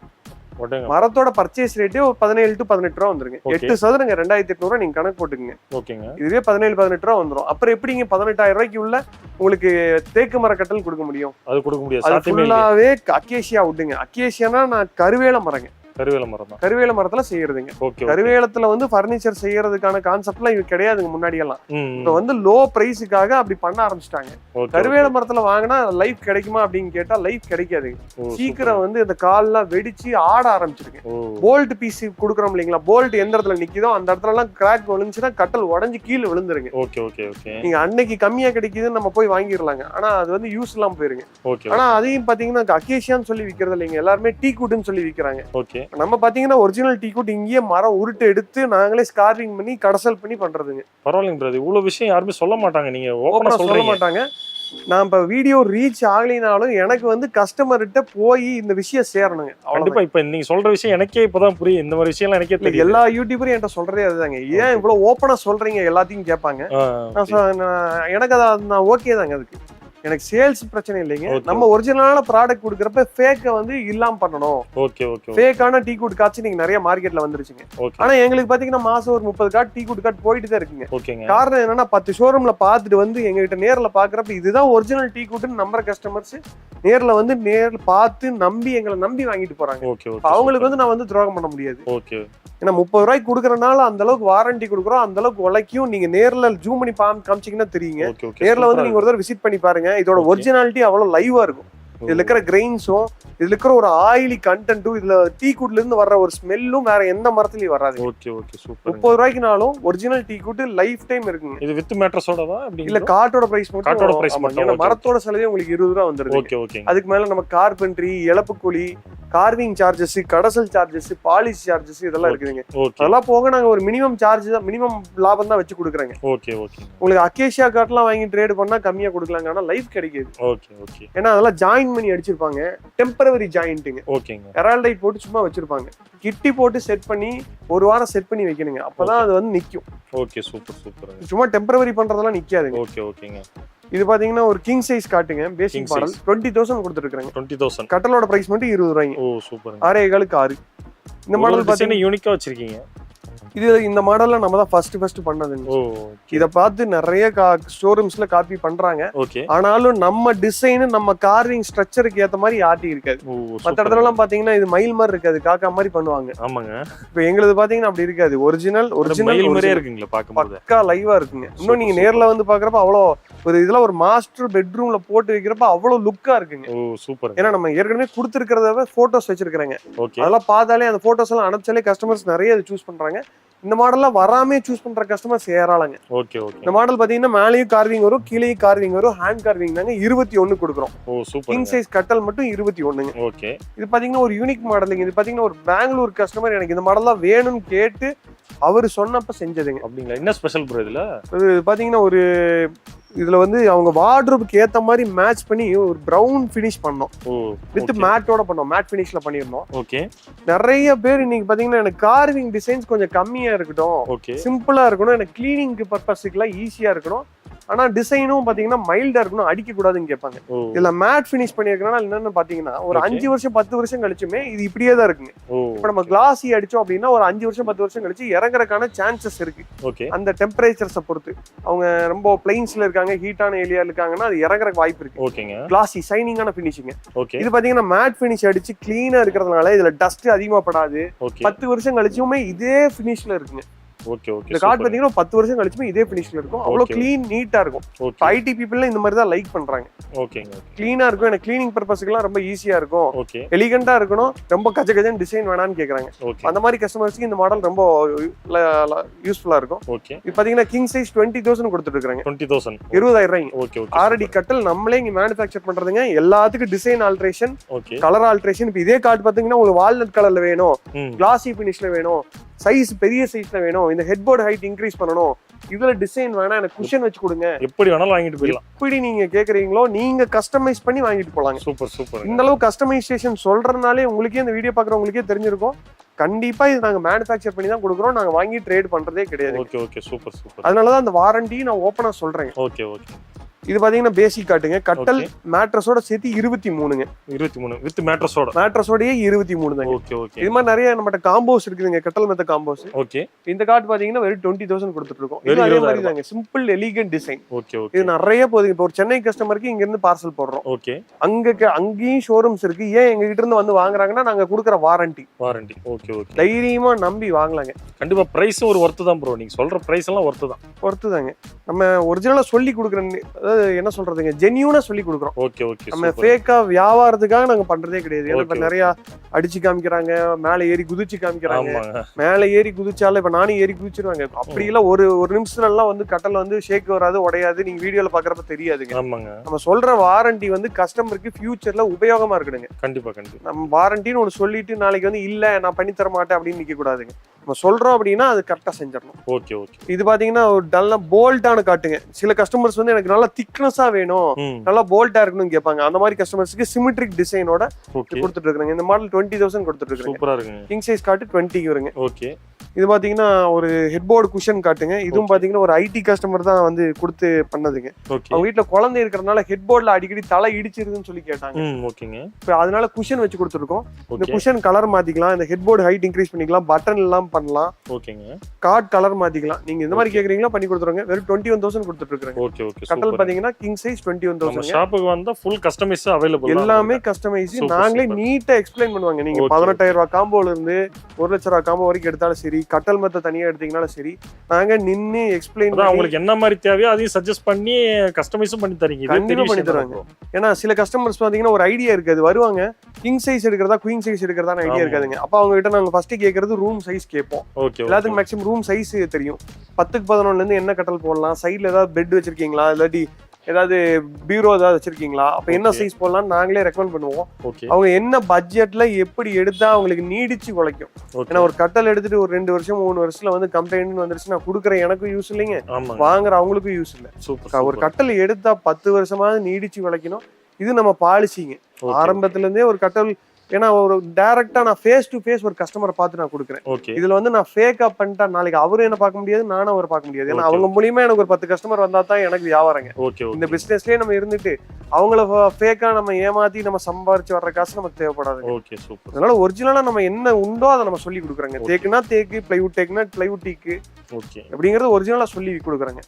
மரத்தோட பர்ச்சேஸ் ரேட்டே 17 டு 18 ரூபா வந்துருங்க. 8 சதுரங்க 2,800 ரூபா நீங்க கணக்கு போட்டுக்கங்க. ஓகேங்க. இதுவே 17-18 ரூபா வந்துரும். அப்புறம் எப்படிங்க 18,000 ரூபாய்க்கு உள்ள உங்களுக்கு தேக்கு மர கட்டல் கொடுக்க முடியும்? அது கொடுக்க முடியாது. அது ஃபுல்லாவே அக்கேசியா விட்டுங்க. அக்கேசியானா நான் கருவேல மரங்க. கருவேல மரம் தான். கருவேல மரத்துல செய்யறதுங்க. ஓகே. கருவேலத்துல வந்து பர்னிச்சர் செய்யறதுக்கான கான்செப்ட்லாம் இது கிடையாதுங்க முன்னாடி எல்லாம். இப்ப வந்து லோ பிரைஸுக்காக அப்படி பண்ண ஆரம்பிச்சிட்டாங்க. கருவேல மரத்துல வாங்கினா லைஃப் கிடைக்குமா அப்படின்னு கேட்டா லைஃப் கிடைக்காதுங்க. சீக்கிரம் வந்து இந்த கால்லாம் வெடிச்சு ஆட ஆரம்பிச்சிருங்க. போல்ட் பீஸ் கொடுக்குறோம் இல்லைங்களா, போல்ட் எந்த இடத்துல நிக்குதோ அந்த இடத்துல எல்லாம் கிராக் விழுந்துச்சுன்னா கட்டல் உடஞ்சு கீழே விழுந்துருங்க. Okay okay okay. நீங்க அன்னைக்கு கம்மியா கிடைக்குதுன்னு நம்ம போய் வாங்கிடலாங்க. ஆனா அது வந்து யூஸ் எல்லாம் போயிருங்க. ஓகே. ஆனா அதையும் பாத்தீங்கன்னா அக்கேசியான்னு சொல்லி விக்கிறது இல்லைங்க. எல்லாருமே டீ கூட்டுன்னு சொல்லி விக்கிறாங்க. ஓகே. நம்ம பாத்தீங்கன்னா ஒரிஜினல் டீ கூட் இங்கேயே மரம் உருட்டு எடுத்து நாங்களே ஸ்கார்விங் பண்ணி கடசல் பண்ணி பண்றதுங்க. பரவாயில்லைங்க பிரதர். இவ்வளவு விஷயம் யாருமே சொல்ல மாட்டாங்க. நீங்க ஓபனா சொல்ல மாட்டாங்க. நான் இப்ப வீடியோ ரீச் ஆகலினாலும் எனக்கு வந்து கஸ்டமர்கிட்ட போய் இந்த விஷயம் சேரணுங்க. கண்டிப்பா. இப்ப நீங்க சொல்ற விஷயம் எனக்கே இப்பதான் புரியும். இந்த மாதிரி விஷயம் எனக்கே தெரியும். எல்லா யூடியூபரும் என்கிட்ட சொல்றதே அதுதாங்க. ஏன் இவ்வளவு ஓப்பனா சொல்றீங்க எல்லாத்தையும் கேட்பாங்க. எனக்கு நான் ஓகே தாங்க. அதுக்கு எனக்கு சேல்ஸ் பிரச்சனை இல்லைங்க. நம்ம ஒரிஜினலான ப்ராடக்ட் கொடுக்கறப்ப ஃபேக்க வந்து இல்லாம பண்ணணும். Okay okay. ஃபேக்கான டீ கூட் காட்சி நீங்க நிறைய மார்க்கெட்ல வந்துருச்சுங்க. ஆனா எங்களுக்கு பாத்தீங்கன்னா மாசம் ஒரு 30 கார்டு டீ கூட் கார்டு போயிட்டு தான் இருக்குங்க. ஓகேங்க. காரணம் என்னன்னா 10 ஷோரூம்ல பாத்துட்டு வந்து எங்க கிட்ட நேர்ல பாக்குறப்ப இதுதான் ஒரிஜினல் டீ கூட்னு நம்புற கஸ்டமர்ஸ் நேர்ல வந்து நேர்ல பார்த்து நம்பி எங்களை நம்பி வாங்கிட்டு போறாங்க. அவங்களுக்கு வந்து நான் வந்து துரோகம் பண்ண முடியாது. ஓகே. ஏன்னா 30 ரூபாய்க்கு கொடுக்கறனால அந்த அளவுக்கு வாரண்டி கொடுக்குறோம். அந்த அளவுக்கு உழைக்கும். நீங்க நேர்ல ஜூம் பண்ணி காமிச்சீங்கன்னா தெரியுங்க. நேர்ல வந்து நீங்க ஒரு தடவை விசிட் பண்ணி பாருங்க. இதோட ஒரிஜினாலிட்டி அவ்வளவு லைவா இருக்கும். இதுல இருக்கிற கிரெயின்ஸும் இதுல இருக்கிற ஒரு ஆயிலி கண்டென்ட்டும் இதுல டீ கூட்ல இருந்து வர்ற ஒரு ஸ்மெல்லும் வேற எந்த மரத்துலயும் வராது. Okay okay super. 30 ரூபாய்க்குனாலும் original teak wood life time இருக்குங்க. இது வித் மேட்ரஸோடவா அப்படி இல்ல கார்டோட பிரைஸ் மட்டும். கார்டோட பிரைஸ் மட்டும். ஏன்னா மரத்தோட செலவே உங்களுக்கு 20 ரூபாய் வந்துருது. Okay okay. அதுக்கு மேல நம்ம கார்பென்ட்ரி, இழப்பு கூலி, கார்விங் சார்ஜஸ், கடசல் சார்ஜஸ், பாலிஷ் சார்ஜஸ் இதெல்லாம் இருக்குதுங்க. அதெல்லாம் போக நாங்க ஒரு மினிமம் சார்ஜ் தான், மினிமம் லாபம் தான் வச்சு கொடுக்குறேங்க. Okay okay. உங்களுக்கு அக்கேசியா கார்ட்லாம் வாங்கி ட்ரேட் பண்ணா கம்மியா கொடுக்கலாங்க. ஆனா லைஃப் கிடைக்காது. Okay okay. ஏன்னா அதெல்லாம் ஜாயின் பண்ணி அடிச்சிருப்பாங்க. டெம்பரவரி ஜாயிண்ட்டுங்க. ஓகேங்க. ஹெரால்டைட் போட்டு சும்மா வச்சிருப்பாங்க. கிட்டி போட்டு செட் பண்ணி ஒரு வாரம் செட் பண்ணி வைக்கணுங்க. அப்பதான் அது வந்து நிக்கும். Okay super super. சும்மா டெம்பரவரி பண்றதெல்லாம் நிக்காதுங்க. ஓகே ஓகேங்க. இது பாத்தீங்கன்னா ஒரு கிங் சைஸ் காட்டுங்க. பேசிக் மாடல் 20,000 கொடுத்துருக்காங்க. 20,000. கட்டலோட பிரைஸ் மட்டும் 20 ரூபாய்ங்க. ஓ சூப்பர். 6 இந்த மாடல் பாத்தீங்கன்னா யூனிக்கா வச்சிருக்கீங்க. இது இந்த மாடல்ல நம்ம தான் ஃபர்ஸ்ட் பண்ணதுங்க. இத பார்த்து நிறைய ஷோரூம்ஸ்ல காப்பி பண்றாங்க. ஆனாலும் நம்ம டிசைன் நம்ம கார்விங் ஸ்ட்ரக்சருக்கு ஏத்த மாதிரி ஆட்டி இருக்காது. மத்த இடத்துல எல்லாம் பாத்தீங்கன்னா இது மயில் மாதிரி இருக்காது, காக்கா மாதிரி பண்ணுவாங்க. ஆமாங்க. இப்ப எங்களுக்கு பாத்தீங்கன்னா அப்படி இருக்காது. ஒரிஜினல் மாதிரியே இருக்குங்களா பாக்கும்போது. பக்கா லைவா இருக்குங்க. இன்னும் நீங்க நேர்ல வந்து பாக்குறப்ப அவ்வளவு ஒரு இதெல்லாம் ஒரு மாஸ்டர் பெட்ரூம்ல போட்டு வைக்கிறப்ப அவ்வளவு லுக்கா இருக்குங்க. ஓ சூப்பர். ஏன்னா நம்ம ஏற்கனவே கொடுத்துருக்கிறத போட்டோஸ் வச்சிருக்காங்க. அதெல்லாம் பார்த்தாலே அந்த போட்டோஸ் எல்லாம் அனுப்பிச்சாலே கஸ்டமர்ஸ் நிறைய சூஸ் பண்றாங்க. இந்த மாடல்லாம் வராமே சூஸ் பண்ற கஸ்டமர்ஸ் ஏறாளங்க. Okay okay. இந்த மாடல் பாத்தீங்கன்னா மேலேயும் கார்விங் வரும், கீழேயும் கார்விங் வரும், ஹேண்ட் கார்விங் தாங்க. 21 கொடுக்குறோம். ஓ சூப்பர். கிங் சைஸ் கட்டல் மட்டும் 21ங்க. ஓகே. இது பாத்தீங்கன்னா ஒரு யூனிக் மாடலுங்க. இது பாத்தீங்கன்னா ஒரு பெங்களூர் கஸ்டமர் எனக்கு இந்த மாடல் தான் வேணும்னு கேட்டு அவரு சொன்னப்ப செஞ்சதுங்க. அப்படிங்களா? என்ன ஸ்பெஷல் ப்ரோ இதுல? இது பாத்தீங்கன்னா ஒரு இதுல வந்து அவங்க வார்ட்ரோபுக்கு ஏத்த மாதிரி மேட்ச் பண்ணி ஒரு பிரவுன் ஃபினிஷ் பண்ணோம். வித் மேட்டோட பண்ணோம். மேட் ஃபினிஷ்ல பண்ணிருந்தோம். ஓகே. நிறைய பேர் இன்னைக்கு பாத்தீங்கன்னா எனக்கு கார்விங் டிசைன்ஸ் கொஞ்சம் கம்மியா இருக்கட்டும், சிம்பிளா இருக்கணும், எனக்கு கிளீனிங் பர்பஸ்க்குலாம் ஈஸியா இருக்கணும், ஆனா டிசைனும் பாத்தீங்கன்னா மைல்டா இருக்கணும், அடிக்க கூடாதுன்னு கேட்பாங்க. இதுல மேட் ஃபினிஷ் பண்ணிருக்கனால என்னன்னு பாத்தீங்கன்னா ஒரு 5 வருஷம் 10 வருஷம் கழிச்சுமே இது இப்படியே தான் இருக்குங்க. இப்ப நம்ம கிளாஸி அடிச்சோம் அப்படின்னா ஒரு 5 வருஷம் 10 வருஷம் கழிச்சு இறங்குறதுக்கான சான்சஸ் இருக்கு. அந்த டெம்பரேச்சர்ஸை பொறுத்து அவங்க ரொம்ப பிளைன்ஸ்ல இருக்காங்க, ஹீட்டான ஏரியா இருக்காங்கன்னா அது இறங்குறதுக்கு வாய்ப்பு இருக்கு. கிளாஸி ஷைனிங்கான ஃபினிஷிங். இது பாத்தீங்கன்னா மேட் ஃபினிஷ் அடிச்சு கிளீனா இருக்கிறதுனால இதுல டஸ்ட் அதிகமா படாது. 10 வருஷம் கழிச்சுமே இதே ஃபினிஷ்ல இருக்குங்க. Okay okay. இந்த கார்டு பாத்தீங்கன்னா 10 வருஷம் கழிச்சுமே இதே ஃபினிஷ்ல இருக்கும். அவ்வளவு க்ளீன் நீட்டா இருக்கும். ஐடி பீப்பிள்ல இந்த மாதிரி தான் லைக் பண்றாங்க. ஓகேங்க. க்ளீனா இருக்கும், எனக்கு க்ளீனிங் பர்பஸ்க்குலாம் ரொம்ப ஈஸியா இருக்கும், ஓகே எலிகண்டா இருக்கணும், ரொம்ப கஜ கஜன்னு டிசைன் வேணாம்னு கேக்குறாங்க. அந்த மாதிரி கஸ்டமர்ஸ்க்கு இந்த மாடல் ரொம்ப யூஸ்ஃபுல்லா இருக்கும். ஓகே. இது பாத்தீங்கன்னா கிங் சைஸ் 20,000 கொடுத்துட்டு இருக்காங்க. 20,000 20,000. Okay okay. ஆர்டி கட்டல் நம்மளே இங்க மேனுஃபேக்சர் பண்றதுங்க. எல்லாத்துக்கும் டிசைன் ஆல்ட்ரேஷன், கலர் ஆல்ட்ரேஷன். இப்ப இதே கார்டு பாத்தீங்கன்னா உங்களுக்கு வால்நட் கலர்ல வேணும், கிளாசி பினிஷ்ல வேணும், சைஸ் பெரிய சைஸ்ல வேணும், இந்த ஹெட்போர்ட் ஹைட் இன்க்ரீஸ் பண்ணணும், இதுல டிசைன் வேணா எனக்கு குஷன் வச்சு கொடுங்க, எப்படி வேணாலும் வாங்கிட்டு போயிடலாம். எப்படி நீங்க கேக்குறீங்களோ நீங்க கஸ்டமைஸ் பண்ணி வாங்கிட்டு போலாங்க. Super super. இந்த அளவு கஸ்டமைசேஷன் சொல்றதுனாலே உங்களுக்கே இந்த வீடியோ பாக்குறவங்களுக்கே தெரிஞ்சிருக்கும். கண்டிப்பா இது நாங்க மேனுஃபேக்சர் பண்ணி தான் கொடுக்குறோம், நாங்க வாங்கி ட்ரேட் பண்றதே கிடையாது. Okay okay. Super super. அதனாலதான் அந்த வாரண்டி நான் ஓப்பனா சொல்றேன். Okay okay. இது பாத்தீங்கன்னா பேசிக் காட்டுங்க. கட்டல் மேட்ரஸோட சேர்த்து 23ங்க. 23 வித் மேட்ரஸோட. மேட்ரஸோடயே 23 தாங்க. Okay okay. இது மாதிரி நிறைய நம்மட்ட காம்போஸ் இருக்குதுங்க, கட்டல் மெத்த காம்போஸ். ஓகே. இந்த கார்டு பாத்தீங்கன்னா வெறும் 20,000 கொடுத்துட்டு இருக்கோம். இது அதே மாதிரி தாங்க, simple elegant design. Okay okay. இது நிறைய போகுது. இப்போ ஒரு சென்னை கஸ்டமருக்கு இங்க இருந்து பார்சல் போடுறோம். ஓகே. அங்கேயும் ஷோரூம்ஸ் இருக்கு. ஏன் எங்க கிட்ட இருந்து வந்து வாங்குறாங்கன்னா நாங்க கொடுக்குற வாரண்டி. Okay okay. தைரியமா நம்பி வாங்கலாங்க. கண்டிப்பா பிரைஸும் ஒரு ஒர்த்து தான் ப்ரோ. நீங்க சொல்ற பிரைஸ் எல்லாம் ஒர்த்து தாங்க. நம்ம ஒரிஜினலா சொல்லி கொடுக்குறேன், அதாவது என்ன சொல்றதுங்க, ஜென்யூனா சொல்லி கொடுக்குறோம். Okay okay. நம்ம ஃபேக்கா வியாபாரத்துக்காக நாங்க பண்றதே கிடையாது. ஏன்னா இப்ப நிறைய அடிச்சு காமிக்கிறாங்க, மேல ஏறி குதிச்சு காமிக்கிறாங்க. மேல ஏறி குதிச்சால இப்ப நானும் ஏறி குதிச்சிருவாங்க. அப்படி எல்லாம் ஒரு நிமிஷத்துல எல்லாம் வந்து கட்டல வந்து ஷேக் வராது, உடையாது. நீங்க வீடியோல பாக்குறப்ப தெரியாதுங்க. நம்ம சொல்ற வாரண்டி வந்து கஸ்டமருக்கு ஃபியூச்சர்ல உபயோகமா இருக்கணுங்க. கண்டிப்பா கண்டிப்பா. நம்ம வாரண்டின்னு ஒண்ணு சொல்லிட்டு நாளைக்கு வந்து இல்ல நான் பண்ணி தர மாட்டேன் அப்படின்னு நிக்க கூடாதுங்க. நம்ம சொல்றோம் அப்படின்னா அது கரெக்டா செஞ்சிடணும். Okay okay. இது பாத்தீங்கன்னா ஒரு நல்ல போல்டான காட்டுங்க. சில கஸ்டமர்ஸ் வந்து எனக்கு நல்லா திக்னஸா வேணும், நல்லா போல்டா இருக்கணும்னு கேட்பாங்க. அந்த மாதிரி கஸ்டமர்ஸ்க்கு சிமெட்ரிக் டிசைனோட கொடுத்துட்டு இருக்காங்க. இந்த மாடல் 20,000 கொடுத்துட்டு இருக்காங்க. சூப்பரா இருக்குங்க. கிங் சைஸ் காட்டு 20 வருங்க. ஓகே. இது பாத்தீங்கன்னா ஒரு ஹெட்போர்டு குஷன் காட்டுங்க. இதுவும் பாத்தீங்கன்னா ஒரு ஐடி கஸ்டமர் தான் வந்து கொடுத்து பண்ணதுங்க. அவங்க வீட்டுல குழந்தை இருக்கிறதுனால ஹெட்போர்ட்ல அடிக்கடி தலை இடிச்சிருதுன்னு சொல்லி கேட்டாங்க. இப்ப அதனால குஷன் வச்சு கொடுத்துருக்கோம். இந்த குஷன் கலர் மாத்திக்கலாம், இந்த ஹெட்போர்டு ஹைட் இன்க்ரீஸ் பண்ணிக்கலாம், பட்டன் எல்லாம் பண்ணலாம், கார்ட் கலர் மாத்திக்கலாம். நீங்க இந்த மாதிரி கேக்குறீங்களா பண்ணி கொடுத்துருங்க. வெறும் 21,000 கொடுத்துட்டு இருக்காங்க. Okay okay. கட்டல் பாத்தீங்கன்னா கிங் சைஸ் 21,000. ஷாப்புக்கு வந்தா ஃபுல் கஸ்டமைஸ் அவேலபிள். எல்லாமே கஸ்டமைஸ் நாங்களே நீட்டா எக்ஸ்பிளைன் பண்ணுவாங்க. நீங்க 18,000 ரூபாய் காம்போல இருந்து 1,00,000 ரூபாய் காம்போ வரைக்கும் எடுத்தாலும் சரி, கட்டல் மத்த தனியா எடுத்தீங்கனாலும் சரி, நாங்க நின்னு எக்ஸ்பிளைன் பண்ணி உங்களுக்கு என்ன மாதிரி தேவையோ அதையும் சஜஸ்ட் பண்ணி கஸ்டமைஸும் பண்ணி தரீங்க. கண்டிப்பா பண்ணி தருவாங்க. ஏன்னா சில கஸ்டமர்ஸ் பாத்தீங்கன்னா ஒரு ஐடியா இருக்காது, வருவாங்க கிங் சைஸ் எடுக்கிறதா குயின் சைஸ் எடுக்கிறதா ஐடியா இருக்காதுங்க. அப்ப அவங்க கிட்ட நாங்க ஃபர்ஸ்ட் கேக்குறது ரூம் சைஸ் கேட்போம். எல்லாத்துக்கும் மேக்ஸிமம் ரூம் சைஸ் தெரியும். 10க்கு 11ல இருந்து என்ன கட்டல் போடலாம், சைடுல ஏதாவது பெட் வச்சிருக்கீங்களா, இல்லாட்டி ஏதாவது பீரோ ஏதாவது வச்சிருக்கீங்களா, அப்ப என்ன சைஸ் போடலாம் நாங்களே ரெக்கமெண்ட் பண்ணுவோம். அவங்க என்ன பட்ஜெட்ல எப்படி எடுத்தா அவங்களுக்கு நீடிச்சு உழைக்கும். ஏன்னா ஒரு கட்டல் எடுத்துட்டு ஒரு 2 வருஷம் 3 வருஷத்துல வந்து கம்ப்ளைண்ட் வந்துருச்சு, நான் கொடுக்குறேன் எனக்கும் யூஸ் இல்லைங்க, வாங்குற அவங்களுக்கும் யூஸ் இல்லை. ஒரு கட்டல் எடுத்தா 10 வருஷமாவது நீடிச்சு உழைக்கணும். இது நம்ம பாலிசிங்க. ஆரம்பத்துல இருந்தே ஒரு கட்டல், ஏன்னா ஒரு டைரக்டா நான் ஃபேஸ் டு ஃபேஸ் ஒரு கஸ்டமரை பார்த்து நான் கொடுக்குறேன். இதுல வந்து நான் ஃபேக் அப் பண்ணிட்டா நாளைக்கு அவரும் என்ன பார்க்க முடியாது, நானும் அவர் பார்க்க முடியாது. ஏன்னா அவங்க மூலியமா எனக்கு ஒரு 10 கஸ்டமர் வந்தா தான் எனக்கு வியாபாரங்க. இந்த பிசினஸ்லயே நம்ம இருந்துட்டு அவங்கள ஃபேக்கா நம்ம ஏமாத்தி நம்ம சம்பாரிச்சு வர்ற காசு நமக்கு தேவைப்படாது. அதனால ஒரிஜினலா நம்ம என்ன உண்டோ அதை நம்ம சொல்லி கொடுக்குறாங்க. தேக்குனா தேக்கு, பிளைவுட் டேக்குனா பிளைவுட் டீக்கு அப்படிங்கறது ஒரிஜினலா சொல்லி கொடுக்குறாங்க.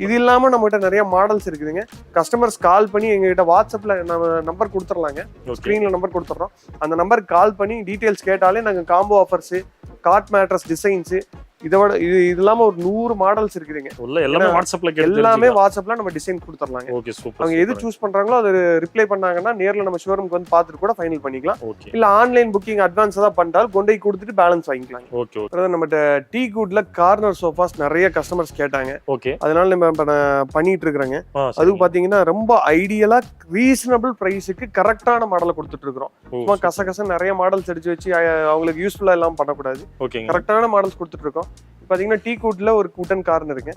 இது இல்லாம நம்ம கிட்ட நிறைய மாடல்ஸ் இருக்குதுங்க. கஸ்டமர்ஸ் கால் பண்ணி எங்க கிட்ட வாட்ஸ்அப்ல நம்ம நம்பர் கொடுத்துடலாங்க, ஸ்கிரீன்ல நம்பர் கொடுத்துறோம். அந்த நம்பருக்கு கால் பண்ணி டீடைல்ஸ் கேட்டாலே நாங்க combo offers, cot mattress designs, இதோட இது இல்லாம ஒரு 100 மாடல்ஸ் இருக்குதுங்க. எல்லாமே வாட்ஸ்அப்ல எல்லாமே வாட்ஸ்அப்ல நம்ம டிசைன் கொடுத்துடலாங்க. Okay super. அவங்க எது சூஸ் பண்றாங்களோ அது ரிப்ளை பண்ணாங்கன்னா நேர்ல நம்ம ஷோரூம்க்கு வந்து பார்த்துட்டு கூட ஃபைனல் பண்ணிக்கலாம். ஓகே. இல்ல ஆன்லைன் புக்கிங் அட்வான்ஸா தான் பண்ணிட்டால் கொண்டு போய் கொடுத்துட்டு பேலன்ஸ் வாங்கிக்கலாம். Okay okay. நம்ம டீ குட்ல கார்னர் சோஃபாஸ் நிறைய கஸ்டமர்ஸ் கேட்டாங்க. ஓகே. அதனால நம்ம பண்ணிட்டு இருக்கறோங்க. அது பாத்தீங்கன்னா ரொம்ப ஐடியலா ரீசனபிள் பிரைஸ்க்கு கரெக்டான மாடலை கொடுத்துட்டு இருக்கோம். சும்மா கசகச நிறைய மாடல்ஸ் அடிச்சு வச்சு அவங்களுக்கு யூஸ்ஃபுல்லா எல்லாம் பண்ணக்கூடாது. கரெக்டான மாடல்ஸ் கொடுத்துட்டு இருக்கோம். பாத்தீங்கன்னா டீ குட்ல ஒரு குட்டன் கார்னருங்க.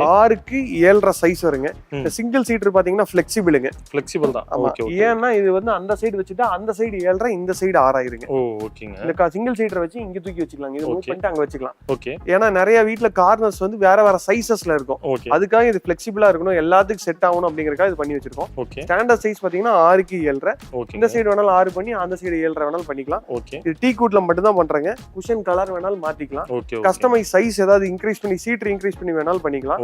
6க்கு 7.5 சைஸ் வருங்க. இந்த சிங்கிள் சீட்டர் பாத்தீங்கன்னா ஃபிளெக்சிபிளுங்க. ஃபிளெக்சிபிள் தான். ஓகே. ஏன்னா இது வந்து அந்த சைடு வச்சுட்டா அந்த சைடு 7.5 இந்த சைடு 6 ஆயிருங்க. ஓ ஓகேங்க. இந்த சிங்கிள் சீட்டர் வச்சு இங்க தூக்கி வச்சுக்கலாம். இது மூவ் பண்ணிட்டு அங்க வச்சுக்கலாம். ஓகே. ஏன்னா நிறைய வீட்ல கார்னர்ஸ் வந்து வேற வேற சைஸஸ்ல இருக்கும். அதுக்காக இது ஃபிளெக்சிபிளா இருக்கணும், எல்லாத்துக்கும் செட் ஆகணும் அப்படிங்கறதுக்காக இது பண்ணி வச்சிருக்கோம். ஸ்டாண்டர்ட் சைஸ் பாத்தீங்கன்னா 6க்கு 7.5. இந்த சைடு வேணாலும் 6 பண்ணி அந்த சைடு 7.5 வேணாலும் பண்ணிக்கலாம். இது டீ குட்ல மட்டும் தான் பண்றாங்க. குஷன் கலர் வேணாலும் மாத்திக்கலாம். கஸ்டமைஸ் சைஸ் ஏதாவது இன்க்ரீஸ் பண்ணி சீட்டர் இன்க்ரீஸ் பண்ணி வேணாலும் பண்ணிக்கலாம்.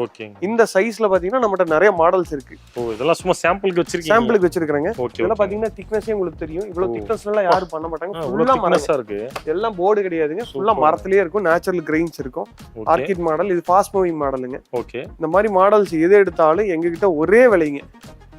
இந்த சைஸ்ல பாத்தீங்கன்னா நம்மட்ட நிறைய மாடல்ஸ் இருக்கு. இதெல்லாம் சும்மா சாம்பிளுக்கு வச்சிருக்கீங்க. சாம்பிளுக்கு வச்சிருக்காங்க. இதெல்லாம் பாத்தீங்கன்னா திக்னஸே உங்களுக்கு தெரியும். இவ்வளவு திக்னஸ் எல்லாம் யாரும் பண்ண மாட்டாங்க. ஃபுல்லா மரமா இருக்கு. எல்லாம் போர்டு கிடையாதுங்க. ஃபுல்லா மரத்திலேயே இருக்கும். நேச்சுரல் கிரெயின்ஸ் இருக்கும். Orchid model. இது ஃபாஸ்ட் மூவிங் மாடலுங்க. ஓகே. இந்த மாதிரி மாடல்ஸ் எது எடுத்தாலும் எங்க கிட்ட ஒரே விலைங்க.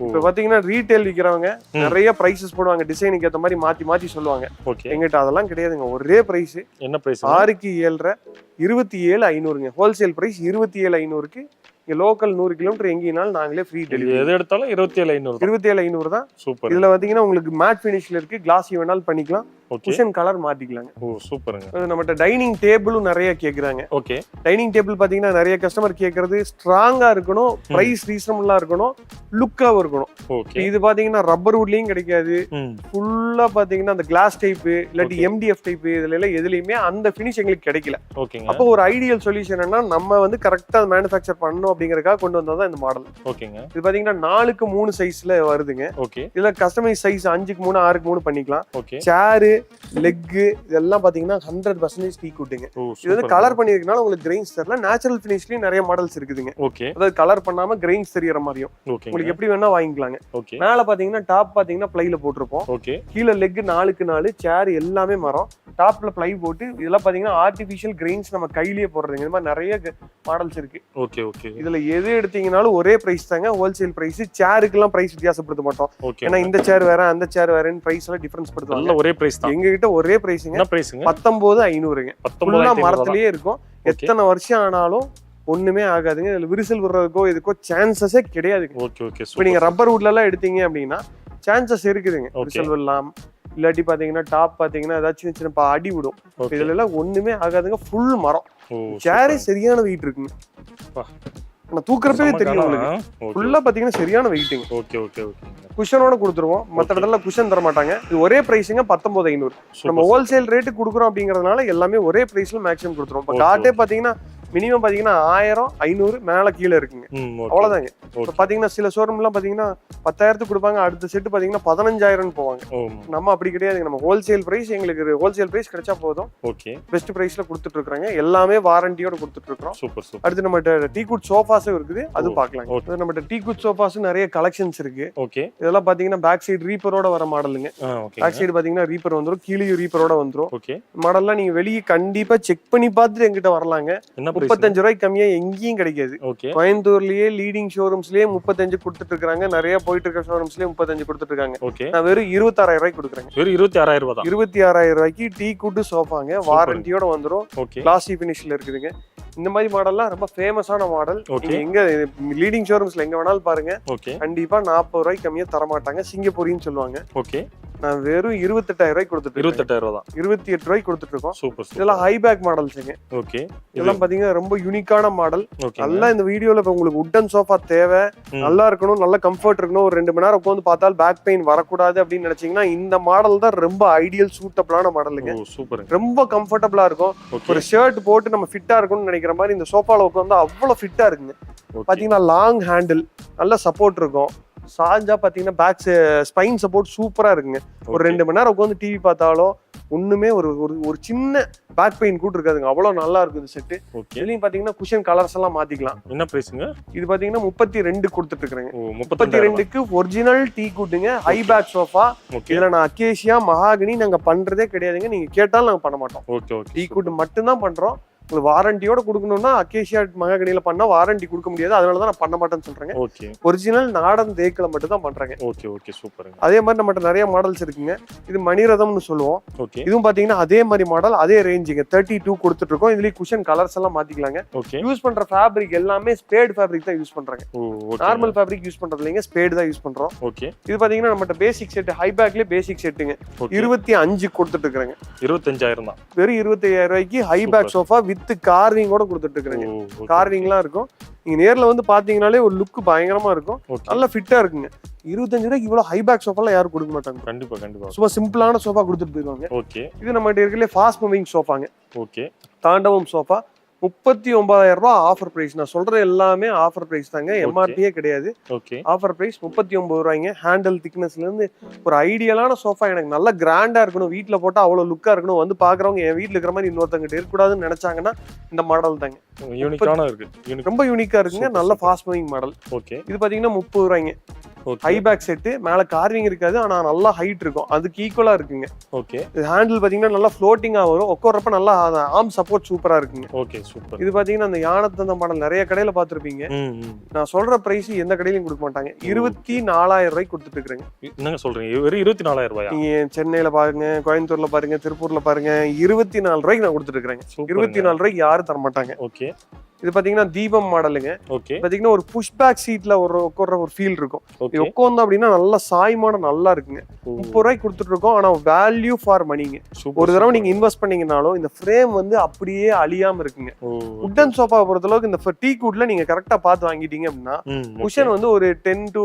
இப்ப பாத்தீங்கன்னா ரீட்டைல் விக்கிறவங்க நிறைய பிரைசஸ் போடுவாங்க. டிசைனுக்கு ஏத்த மாதிரி மாத்தி மாத்தி சொல்லுவாங்க. எங்கிட்ட அதெல்லாம் கிடையாதுங்க. ஒரே பிரைஸ். என்ன பிரைஸ்? 6க்கு 7.5 27,500ங்க. ஹோல்சேல் பிரைஸ் 27,500க்கு. இங்க லோக்கல் 100 கிலோமீட்டர் எங்கேனாலும் நாங்களே ஃப்ரீ டெலிவரி. எது எடுத்தாலும் 27,500. 27,500 தான். சூப்பர். இதுல பாத்தீங்கன்னா உங்களுக்கு மேட் ஃபினிஷ்ல இருக்கு. கிளாஸி வேணாலும் பண்ணிக்கலாம். Cushion colour மாத்திக்கலாங்க. ஓ சூப்பருங்க. நம்மட்ட டைனிங் டேபிளும் நிறைய கேக்குறாங்க. ஓகே. டைனிங் டேபிள் பாத்தீங்கன்னா நிறைய கஸ்டமர் கேக்குறது ஸ்ட்ராங்கா இருக்கணும், பிரைஸ் ரீசனபிளா இருக்கணும், லுக்காவும் இருக்கணும். ஓகே. இது பாத்தீங்கன்னா ரப்பர் வுட்லயும் கிடைக்காது. ஃபுல்லா பாத்தீங்கன்னா அந்த கிளாஸ் டைப் இல்லாட்டி MDF டைப் இதுல எல்லாம் எதுலயுமே அந்த ஃபினிஷ் எங்களுக்கு கிடைக்கல. ஓகேங்க. அப்போ ஒரு ஐடியல் சொல்யூஷன் என்னன்னா நம்ம வந்து கரெக்டா மேனுஃபேக்சர் பண்ணணும் அப்படிங்கறதுக்காக கொண்டு வந்ததான் இந்த மாடல். ஓகேங்க. இது பாத்தீங்கன்னா 4க்கு 3 சைஸ்ல வருதுங்க. ஓகே. இதுல கஸ்டமைஸ் சைஸ் 5க்கு 3 6க்கு 3 பண்ணிக்கலாம். ஓகே. சேர் லெக் இதெல்லாம் பாத்தீங்கன்னா 100% டீ குட்டுங்க. இது வந்து கலர் பண்ணிருக்கனால உங்களுக்கு கிரெயின்ஸ் தெரியல. நேச்சுரல் ஃபினிஷ்லயும் நிறைய மாடல்ஸ் இருக்குதுங்க. ஓகே. அதாவது கலர் பண்ணாம கிரெயின்ஸ் தெரியற மாதிரியும் உங்களுக்கு எப்படி வேணா வாங்கிக்கலாங்க. ஓகே. மேல பாத்தீங்கன்னா டாப் பாத்தீங்கன்னா பிளைல போட்டுருப்போம். ஓகே. கீழ லெக் 4க்கு 4 சேர் எல்லாமே மரம். டாப்ல பிளை போட்டு இதெல்லாம் பாத்தீங்கன்னா ஆர்டிபிஷியல் கிரெயின்ஸ் நம்ம கையிலேயே போடுறதுங்க. இந்த மாதிரி நிறைய மாடல்ஸ் இருக்கு. Okay okay. இதுல எது எடுத்தீங்கனாலும் ஒரே பிரைஸ் தாங்க. Wholesale price. சேருக்கு எல்லாம் பிரைஸ் வித்தியாசப்படுத்த மாட்டோம். ஏன்னா இந்த சேர் வேற அந்த சேர் வேறன்னு பிரைஸ் எல்லாம் டிஃபரன்ஸ் படுத்துவாங்க. ஒரே பிரைஸ் தான். எங்க கிட்ட ஒரே பிரைஸ்ங்க. 19,500ங்க. ஃபுல்லா மரத்திலேயே இருக்கும். எத்தனை வருஷம் ஆனாலும் ஒண்ணுமே ஆகாதுங்க. இதுல விரிசல் விடுறதுக்கோ இதுக்கோ சான்சஸே கிடையாதுங்க. Okay okay. இப்போ நீங்க ரப்பர் வுட்ல எல்லாம் எடுத்தீங்க அப்படின்னா சான்சஸ் இருக்குதுங்க. விரிசல் விடலாம். இல்லாட்டி பாத்தீங்கன்னா டாப் பாத்தீங்கன்னா ஏதாச்சும் சின்ன அடி விடும். இதுல எல்லாம் ஒண்ணுமே ஆகாதுங்க. ஃபுல் மரம். சேரே சரியான வெயிட் இருக்குங்க. தூக்குறப்பவே தெரியும் உங்களுக்கு. ஃபுல்லா பாத்தீங்கன்னா சரியான வெயிட்டிங். Okay okay okay. குஷனோட கொடுத்துருவோம். மற்ற இடத்துல குஷன் தர மாட்டாங்க. இது ஒரே பிரைஸுங்க 19,500. நம்ம ஹோல்சேல் ரேட்டு கொடுக்குறோம் அப்படிங்கறதுனால எல்லாமே ஒரே பிரைஸ்ல மேக்ஸிமம் கொடுத்துருவோம். இப்போ காட்டே பாத்தீங்கன்னா மினிமம் பாத்தீங்கன்னா 1000 500 மேல கீழே இருக்குங்க. அவ்வளவுதாங்க. இப்போ பாத்தீங்கன்னா சில ஷோரூம் எல்லாம் பாத்தீங்கன்னா 10,000க்கு கொடுப்பாங்க. அடுத்த செட்டு பாத்தீங்கன்னா 15,000 போவாங்க. நம்ம அப்படி கிடையாதுங்க. நம்ம ஹோல்சேல் பிரைஸ் எங்களுக்கு ஹோல்சேல் பிரைஸ் கிடைச்சா போதும். ஓகே. பெஸ்ட் பிரைஸ்ல கொடுத்துட்டு இருக்காங்க. எல்லாமே வாரண்டியோட கொடுத்துட்டு இருக்கோம். Super super. அடுத்து நம்ம டீ குட் சோஃபாஸும் இருக்குது. அது பாக்கலாம். நம்ம டீ குட் சோஃபாஸ் நிறைய கலெக்ஷன்ஸ் இருக்கு. ஓகே. இதெல்லாம் பாத்தீங்கன்னா பேக் சைடு ரீப்பரோட வர மாடலுங்க. பேக் சைடு பாத்தீங்கன்னா ரீப்பர் வந்துரும். கீழே ரீப்பரோட வந்துரும். ஓகே. மாடல்லாம் நீங்க வெளியே கண்டிப்பா செக் பண்ணி பார்த்துட்டு எங்கிட்ட வரலாங்க. 35 ரூபாய்க்கு கம்மியா எங்கேயும் கிடைக்காது. கோயம்புத்தூர்லயே லீடிங் ஷோரூம்ஸ்லயே 35 கொடுத்துட்டு இருக்காங்க. நிறைய போயிட்டு இருக்க ஷோரூம்ஸ்லயே 35 கொடுத்துட்டு இருக்காங்க. நான் வெறும் 26,000 ரூபாய்க்கு கொடுக்குறேன். வெறும் 26,000 ரூபாய் தான். 26,000 ரூபாய்க்கு டீ குட் சோஃபாங்க. வாரண்டியோட வந்துரும். கிளாசி பினிஷ்ல இருக்குதுங்க. இந்த மாதிரி மாடல்லாம் ரொம்ப ஃபேமஸான மாடல். எங்க லீடிங் ஷோரூம்ஸ்ல எங்க வேணாலும் பாருங்க. கண்டிப்பா 40 ரூபாய்க்கு கம்மியா தர மாட்டாங்க. சிங்கப்பூரின்னு சொல்லுவாங்க. ஓகே. நான் வெறும் 28,000 ரூபாய்க்கு கொடுத்துட்டு 28,000 ரூபாய் தான். 28 ரூபாய்க்கு கொடுத்துட்டு இருக்கோம். சூப்பர். இதெல்லாம் ஹைபேக் மாடல்ஸ்ங்க. ஓகே. இதெல்லாம் பாத்தீங்கன்னா ரொம்ப யூனிக்கான மாடல். நல்லா இந்த வீடியோல இப்ப உங்களுக்கு வுட்டன் சோஃபா தேவை, நல்லா இருக்கணும், நல்ல கம்ஃபர்ட் இருக்கணும், ஒரு 2 மணி நேரம் உட்காந்து பார்த்தால் பேக் பெயின் வரக்கூடாது அப்படின்னு நினைச்சீங்கன்னா இந்த மாடல் தான் ரொம்ப ஐடியல் சூட்டபிளான மாடலுங்க. சூப்பர். ரொம்ப கம்ஃபர்டபிளா இருக்கும். ஒரு ஷர்ட் போட்டு நம்ம ஃபிட்டா இருக்கணும்னு நினைக்கிற மாதிரி இந்த சோஃபால உட்காந்து அவ்வளவு ஃபிட்டா இருக்குங்க. பாத்தீங்கன்னா லாங் ஹேண்டில், நல்ல சப்போர்ட் இருக்கும். சாஞ்சா பாத்தீங்கன்னா பேக் ஸ்பைன் சப்போர்ட் சூப்பரா இருக்குங்க. ஒரு 2 மணி நேரம் உட்காந்து டிவி பார்த்தாலும் ஒண்ணுமே ஒரு சின்ன பேக் பெயின் கூட இருக்காதுங்க. அவ்வளவு நல்லா இருக்கும் இந்த செட். இதுலயும் பாத்தீங்கன்னா குஷன் கலர்ஸ் எல்லாம் மாத்திக்கலாம். என்ன பிரைஸ்ங்க? இது பாத்தீங்கன்னா 32 கொடுத்துட்டு இருக்காங்க. 32க்கு ஒரிஜினல் டீ குட்டுங்க. High back sofa. இதுல நான் அக்கேஷியா மகாகனி நாங்க பண்றதே கிடையாதுங்க. நீங்க கேட்டாலும் நாங்க பண்ண மாட்டோம். டீ குட் மட்டும் தான் பண்றோம். உங்களுக்கு வாரண்டியோட கொடுக்கணும்னா அக்கேஷியா மகாகனியில பண்ணா வாரண்டி கொடுக்க முடியாது, அதனாலதான் நான் பண்ண மாட்டேன்னு சொல்றேன். ஓகே ஒரிஜினல் நாடன் தேக்கில மட்டும் தான் பண்றாங்க. ஓகே ஓகே சூப்பருங்க. அதே மாதிரி நம்மகிட்ட நிறைய மாடல்ஸ் இருக்குங்க. இது மணிரதம்னு சொல்லுவோம். ஓகே இதுவும் பாத்தீங்கன்னா அதே மாதிரி மாடல், அதே ரேஞ்சுங்க. 32 கொடுத்துட்டு இருக்கோம். இதுலயே குஷன் கலர்ஸ் எல்லாம் மாத்திக்கலாங்க. ஓகே யூஸ் பண்ற ஃபேப்ரிக் எல்லாமே ஸ்பேட் ஃபேப்ரிக் தான் யூஸ் பண்றாங்க. ஓகே நார்மல் ஃபேப்ரிக் யூஸ் பண்றது இல்லைங்க, ஸ்பேட் தான் யூஸ் பண்றோம். ஓகே இது பாத்தீங்கன்னா நம்மகிட்ட பேசிக் செட், ஹை பேக்லயே பேசிக் செட்டுங்க. 25 கொடுத்துட்டு இருக்காங்க. 25,000 தான். வெறும் 25,000 ரூபாய்க்கு high back sofa with carving கூட கொடுத்துட்டு இருக்காங்க. கார்விங்லாம் இருக்கும். நீங்க நேர்ல வந்து பாத்தீங்கன்னாலே ஒரு லுக் பயங்கரமா இருக்கும். நல்ல ஃபிட்டா இருக்குங்க. 25 ரூபாய்க்கு இவ்வளவு ஹை பேக் சோஃபாலாம் யாரும் கொடுக்க மாட்டாங்க. கண்டிப்பா கண்டிப்பா. சும்மா சிம்பிளான சோஃபா கொடுத்துட்டு போயிருவாங்க. ஓகே இது நம்ம கிட்ட இருக்கலே ஃபாஸ்ட் மூவிங் சோஃபாங்க. ஓகே தாண்டவம் சோஃபா 39,000 ரூபாய் ஆஃபர் பிரைஸ். நான் சொல்றது எல்லாமே ஆஃபர் பிரைஸ் தாங்க, எம்ஆர்பியே கிடையாது. ஓகே ஆஃபர் பிரைஸ் 39 ரூபாய்ங்க. ஹேண்டில் திக்னஸ்ல இருந்து ஒரு ஐடியலான சோஃபா, எனக்கு நல்ல கிராண்டா இருக்கணும், வீட்டுல போட்டா அவ்வளவு லுக்கா இருக்கணும், வந்து பாக்குறவங்க என் வீட்டுல இருக்கிற மாதிரி இன்னொருத்தங்கிட்ட இருக்கக்கூடாதுன்னு நினைச்சாங்கன்னா இந்த மாடல் தாங்க. யூனிக்கான இருக்கு. ரொம்ப யூனிக்கா இருக்குங்க. நல்ல ஃபாஸ்ட் மூவிங் மாடல். ஓகே இது பாத்தீங்கன்னா 30 ரூபாய்ங்க. ஹை பேக் செட்டு, மேல கார்விங் இருக்காது, ஆனா நல்லா ஹைட் இருக்கும், அதுக்கு ஈக்குவலா இருக்குங்க. ஓகே இது ஹேண்டில் பாத்தீங்கன்னா நல்லா ஃப்ளோட்டிங்கா வரும், உட்கார்றப்ப நல்லா ஆர்ம் சப்போர்ட் சூப்பரா இருக்குங்க. Okay super. இது பாத்தீங்கன்னா அந்த யானத்தந்த மாடல் நிறைய கடையில பாத்துருப்பீங்க. நான் சொல்ற பிரைஸ் எந்த கடையிலும் கொடுக்க மாட்டாங்க. 24,000 ரூபாய்க்கு கொடுத்துட்டு இருக்காங்க. என்னங்க சொல்றீங்க? வெறும் 24,000 ரூபாயா? நீங்க சென்னையில பாருங்க, கோயம்புத்தூர்ல பாருங்க, திருப்பூர்ல பாருங்க, 24 ரூபாய்க்கு நான் கொடுத்துட்டு இருக்கேன். 24 ரூபாய்க்கு யாரும் தர மாட்டாங்க. ஓகே இது பாத்தீங்கன்னா தீபம் மாடலுங்க. ஓகே பாத்தீங்கன்னா ஒரு புஷ் பேக் சீட்ல ஒரு உட்கார்ற ஒரு ஃபீல் இருக்கும். ஓகே இது உட்கார்ந்தா அப்படின்னா நல்ல சாய்மான நல்லா இருக்குங்க. 30 ரூபாய்க்கு கொடுத்துட்டு இருக்கோம். ஆனா வேல்யூ ஃபார் மணிங்க. ஒரு தடவை நீங்க இன்வெஸ்ட் பண்ணீங்கனாலும் இந்த ஃப்ரேம் வந்து அப்படியே அழியாம இருக்குங்க. உட்டன் சோஃபா பொறுத்தளவுக்கு இந்த டீ குட்ல நீங்க கரெக்டா பார்த்து வாங்கிட்டீங்க அப்படின்னா குஷன் வந்து ஒரு 10 to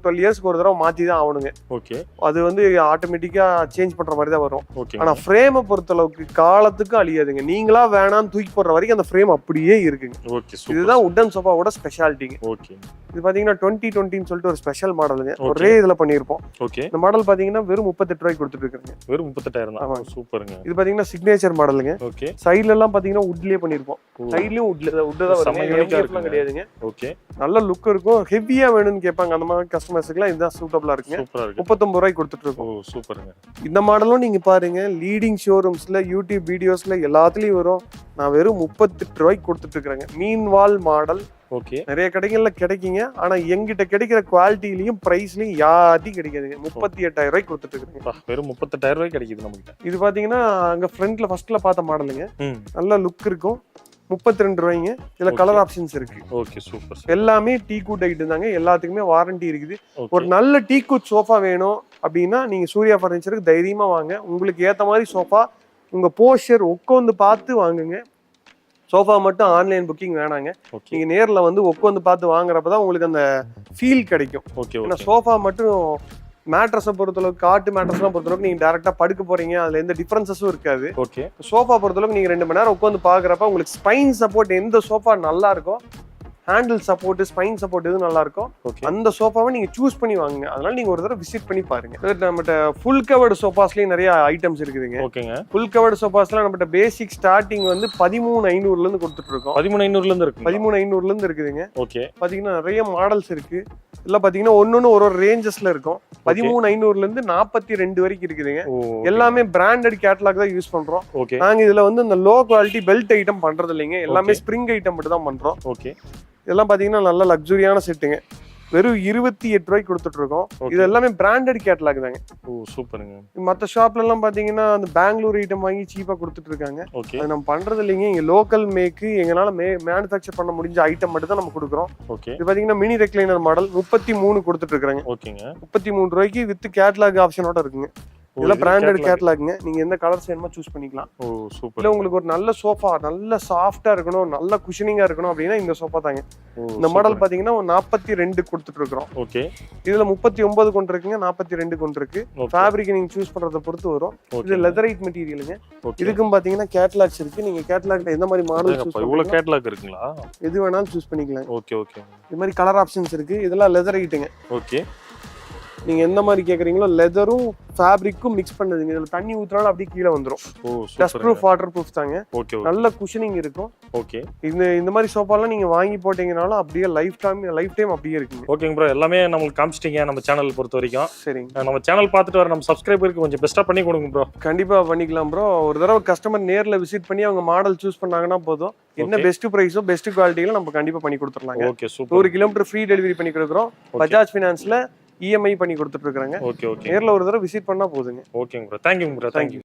12 இயர்ஸ்க்கு ஒரு தடவை மாத்தி தான் ஆகணுங்க. ஓகே அது வந்து ஆட்டோமேட்டிக்கா சேஞ்ச் பண்ற மாதிரி தான் வரும். ஓகே ஆனா ஃப்ரேமை பொறுத்தளவுக்கு காலத்துக்கு அழியாதுங்க. நீங்களா வேணாம்னு தூக்கி போடுற வரைக்கும் அந்த ஃப்ரேம் அப்படியே இருக்குங்க. Okay super. இதுதான் உட்டன் சோஃபாவோட ஸ்பெஷாலிட்டிங்க. ஓகே இது பாத்தீங்கன்னா 2020ன்னு சொல்லிட்டு ஒரு ஸ்பெஷல் மாடலுங்க. ஒரே இதுல பண்ணிருப்போம். ஓகே இந்த மாடல் பாத்தீங்கன்னா வெறும் 38 ரூபாய்க்கு கொடுத்துட்டு இருக்காங்க. வெறும் 38,000 தான். சூப்பருங்க. இது பாத்தீங்கன்னா சிக்னேச்சர் மாடலுங்க. ஓகே சைடுல எல்லாம் பாத்தீங்கன்னா வுட்லயே பண்ணிருப்போம். சைடுலயும் வுட்ல தான் வருங்க, கிடையாதுங்க. ஓகே நல்ல லுக் இருக்கும். ஹெவியா வேணும்னு கேட்பாங்க, அந்த மாதிரி கஸ்டமர்ஸ்க்குலாம் இதுதான் சூட்டபிளா இருக்குங்க. சூப்பரா இருக்கு. 39 ரூபாய்க்கு கொடுத்துட்டு இருக்கோம். ஓ சூப்பருங்க. இந்த மாடலும் நீங்க பாருங்க, லீடிங் ஷோரூம்ஸ்ல, யூடியூப் வீடியோஸ்ல எல்லாத்துலயும் வரும். நான் வெறும் 38 ரூபாய்க்கு கொடுத்துட்டு இருக்கிறேங்க. மீன் வால் மாடல் ஓகே நிறைய கடைகள்ல கிடைக்குங்க. ஆனா எங்கிட்ட கிடைக்கிற குவாலிட்டிலையும் பிரைஸ்லயும் யார்ட்டையும் கிடைக்காதுங்க. 38,000 ரூபாய்க்கு கொடுத்துட்டு இருக்கேன். வெறும் 38,000 ரூபாய்க்கு கிடைக்குது நமக்கு. இது பாத்தீங்கன்னா அங்க ஃப்ரண்ட்ல ஃபர்ஸ்ட்ல பார்த்த மாடலுங்க. நல்ல லுக் இருக்கும். 32 ரூபாய்ங்க. இதுல கலர் ஆப்ஷன்ஸ் இருக்கு. Okay super. எல்லாமே டீ குட் ஐட்டம் தாங்க. எல்லாத்துக்குமே வாரண்டி இருக்குது. ஒரு நல்ல டீ குட் சோஃபா வேணும் அப்படின்னா நீங்க சூர்யா பர்னிச்சருக்கு தைரியமா வாங்க. உங்களுக்கு ஏத்த மாதிரி சோஃபா, உங்க போஸ்டர் உட்காந்து பார்த்து வாங்குங்க. சோஃபா மட்டும் ஆன்லைன் புக்கிங் வேணாங்க. நீங்க நேர்ல வந்து உட்காந்து பார்த்து வாங்குறப்பதான் உங்களுக்கு அந்த ஃபீல் கிடைக்கும். ஏன்னா சோஃபா மட்டும் மேட்ரஸை பொறுத்தளவுக்கு, காட்டு மேட்ரஸ்லாம் பொறுத்தளவுக்கு நீங்க டைரக்டா படுக்க போறீங்க, அதுல எந்த டிஃபரன்சஸும் இருக்காது. சோஃபா பொறுத்தளவுக்கு நீங்க 2 மணி நேரம் உட்காந்து பாக்குறப்ப உங்களுக்கு ஸ்பைன் சப்போர்ட் எந்த சோஃபா நல்லா இருக்கும், ஹேண்டில் சப்போர்ட், ஸ்பைன் சப்போர்ட் எது நல்லா இருக்கும், அந்த சோஃபாவை நீங்க சூஸ் பண்ணி வாங்குங்க. அதனால நீங்க ஒரு தடவை விசிட் பண்ணி பாருங்க. நம்மகிட்ட ஃபுல் கவர்டு சோஃபாஸ்லயும் நிறைய ஐட்டம்ஸ் இருக்குதுங்க. ஓகேங்க. ஃபுல் கவர்டு சோஃபாஸ்லாம் நம்மகிட்ட பேசிக் ஸ்டார்டிங் வந்து 13,500ல இருந்து கொடுத்துட்டு இருக்கோம். 13,500ல இருந்து இருக்கு. 13,500ல இருந்து இருக்குதுங்க. ஓகே. பாத்தீங்கன்னா நிறைய மாடல்ஸ் இருக்கு. இதெல்லாம் பாத்தீங்கன்னா ஒன்னொன்னு ஒரு ரேஞ்சஸ்ல இருக்கும். 13,500ல இருந்து 42 வரைக்கும் இருக்குதுங்க. எல்லாமே பிராண்டட் கேட்டலாக் தான் யூஸ் பண்றோம். நாங்க இதுல வந்து இந்த லோ குவாலிட்டி பெல்ட் ஐட்டம் பண்றது இல்லைங்க. எல்லாமே ஸ்ப்ரிங் ஐட்டம் மட்டும் தான் பண்றோம். ஓகே. இதெல்லாம் பாத்தீங்கன்னா நல்ல லக்ஸுரியான செட்டுங்க. வெறும் 28 ரூபாய்க்கு கொடுத்துட்டு இருக்கோம். இது எல்லாமே பிராண்டட் கேட்டலாக் தாங்க. ஓ சூப்பருங்க. மத்த ஷாப்ல எல்லாம் பாத்தீங்கன்னா அந்த பெங்களூர் ஐட்டம் வாங்கி சீப்பா கொடுத்துட்டு இருக்காங்க. அது நம்ம பண்றது இல்லைங்க. இங்க லோக்கல் மேக்கு எங்களால மேனுஃபேக்சர் பண்ண முடிஞ்ச ஐட்டம் மட்டும் தான் நம்ம கொடுக்குறோம். இது பாத்தீங்கன்னா மினி ரெக்லைனர் மாடல் 33 கொடுத்துட்டு இருக்காங்க. 33 ரூபாய்க்கு வித் கேட்டலாக் ஆப்ஷனோட இருக்குங்க. இதெல்லாம் பிராண்டட் கேட்டலாக்ங்க. நீங்க எந்த கலர்ஸ் வேணுமோ சூஸ் பண்ணிக்கலாம். ஓ சூப்பர். இல்ல உங்களுக்கு ஒரு நல்ல சோஃபா, நல்ல சாஃப்ட்டா இருக்கணும், நல்ல குஷனிங்கா இருக்கணும் அப்படின்னா இந்த சோஃபா தாங்க. இந்த மாடல் பாத்தீங்கன்னா 42 கொடுத்துட்டு இருக்கோம். ஓகே. இதுல 39 கொண்டு இருக்குங்க, 42 கொண்டு இருக்கு. ஃபேப்ரிக் நீங்க சூஸ் பண்றத பொறுத்து வரும். இது லெதரைட் மெட்டீரியலுங்க. இதுக்கும் பாத்தீங்கன்னா கேட்டலாக்ஸ் இருக்கு. நீங்க கேட்டலாக்ல எந்த மாதிரி மாடல் சூஸ் பண்ணலாம். இவ்வளவு கேட்டலாக் இருக்குங்களா? எது வேணாலும் சூஸ் பண்ணிக்கலாம். Okay okay. இது மாதிரி கலர் ஆப்ஷன்ஸ் இருக்கு. இதெல்லாம் லெதரைட்டுங்க. ஓகே. நீங்க எந்த மாதிரி கேக்குறீங்களோ லெதரும் ஃபேப்ரிக்கும் மிக்ஸ் பண்ணதுங்க. இதுல தண்ணி ஊத்துனாலும் அப்படியே கீழே வந்துரும். டஸ்ட் ப்ரூஃப் வாட்டர் ப்ரூஃப் தாங்க. நல்ல குஷனிங் இருக்கும். ஓகே. இந்த மாதிரி சோஃபாலாம் நீங்க வாங்கி போட்டீங்கனாலும் அப்படியே லைஃப் டைம் அப்படியே இருக்குங்க. ஓகேங்க ப்ரோ, எல்லாமே நமக்கு காமிச்சிட்டீங்க நம்ம சேனல் பொறுத்த வரைக்கும். சரிங்க. நம்ம சேனல் பார்த்துட்டு வர நம்ம சப்ஸ்கிரைபருக்கு கொஞ்சம் பெஸ்டா பண்ணி கொடுங்க ப்ரோ. கண்டிப்பா பண்ணிக்கலாம் ப்ரோ. ஒரு தடவை கஸ்டமர் நேர்ல விசிட் பண்ணி அவங்க மாடல் சூஸ் பண்ணாங்கன்னா போதும், என்ன பெஸ்ட் பிரைஸோ பெஸ்ட் குவாலிட்டியில நம்ம கண்டிப்பா பண்ணி கொடுத்துடலாங்க. Okay super. 1 kilometre free delivery பண்ணி கொடுக்குறோம். பஜாஜ் ஃபினான்ஸ்ல EMI பண்ணி கொடுத்துட்டு இருக்காங்க. Okay okay. நேர்ல ஒரு தடவை விசிட் பண்ணா போதுங்க. ஓகேங்க ப்ரோ, தேங்க்யூ ப்ரோ, தேங்க்யூ.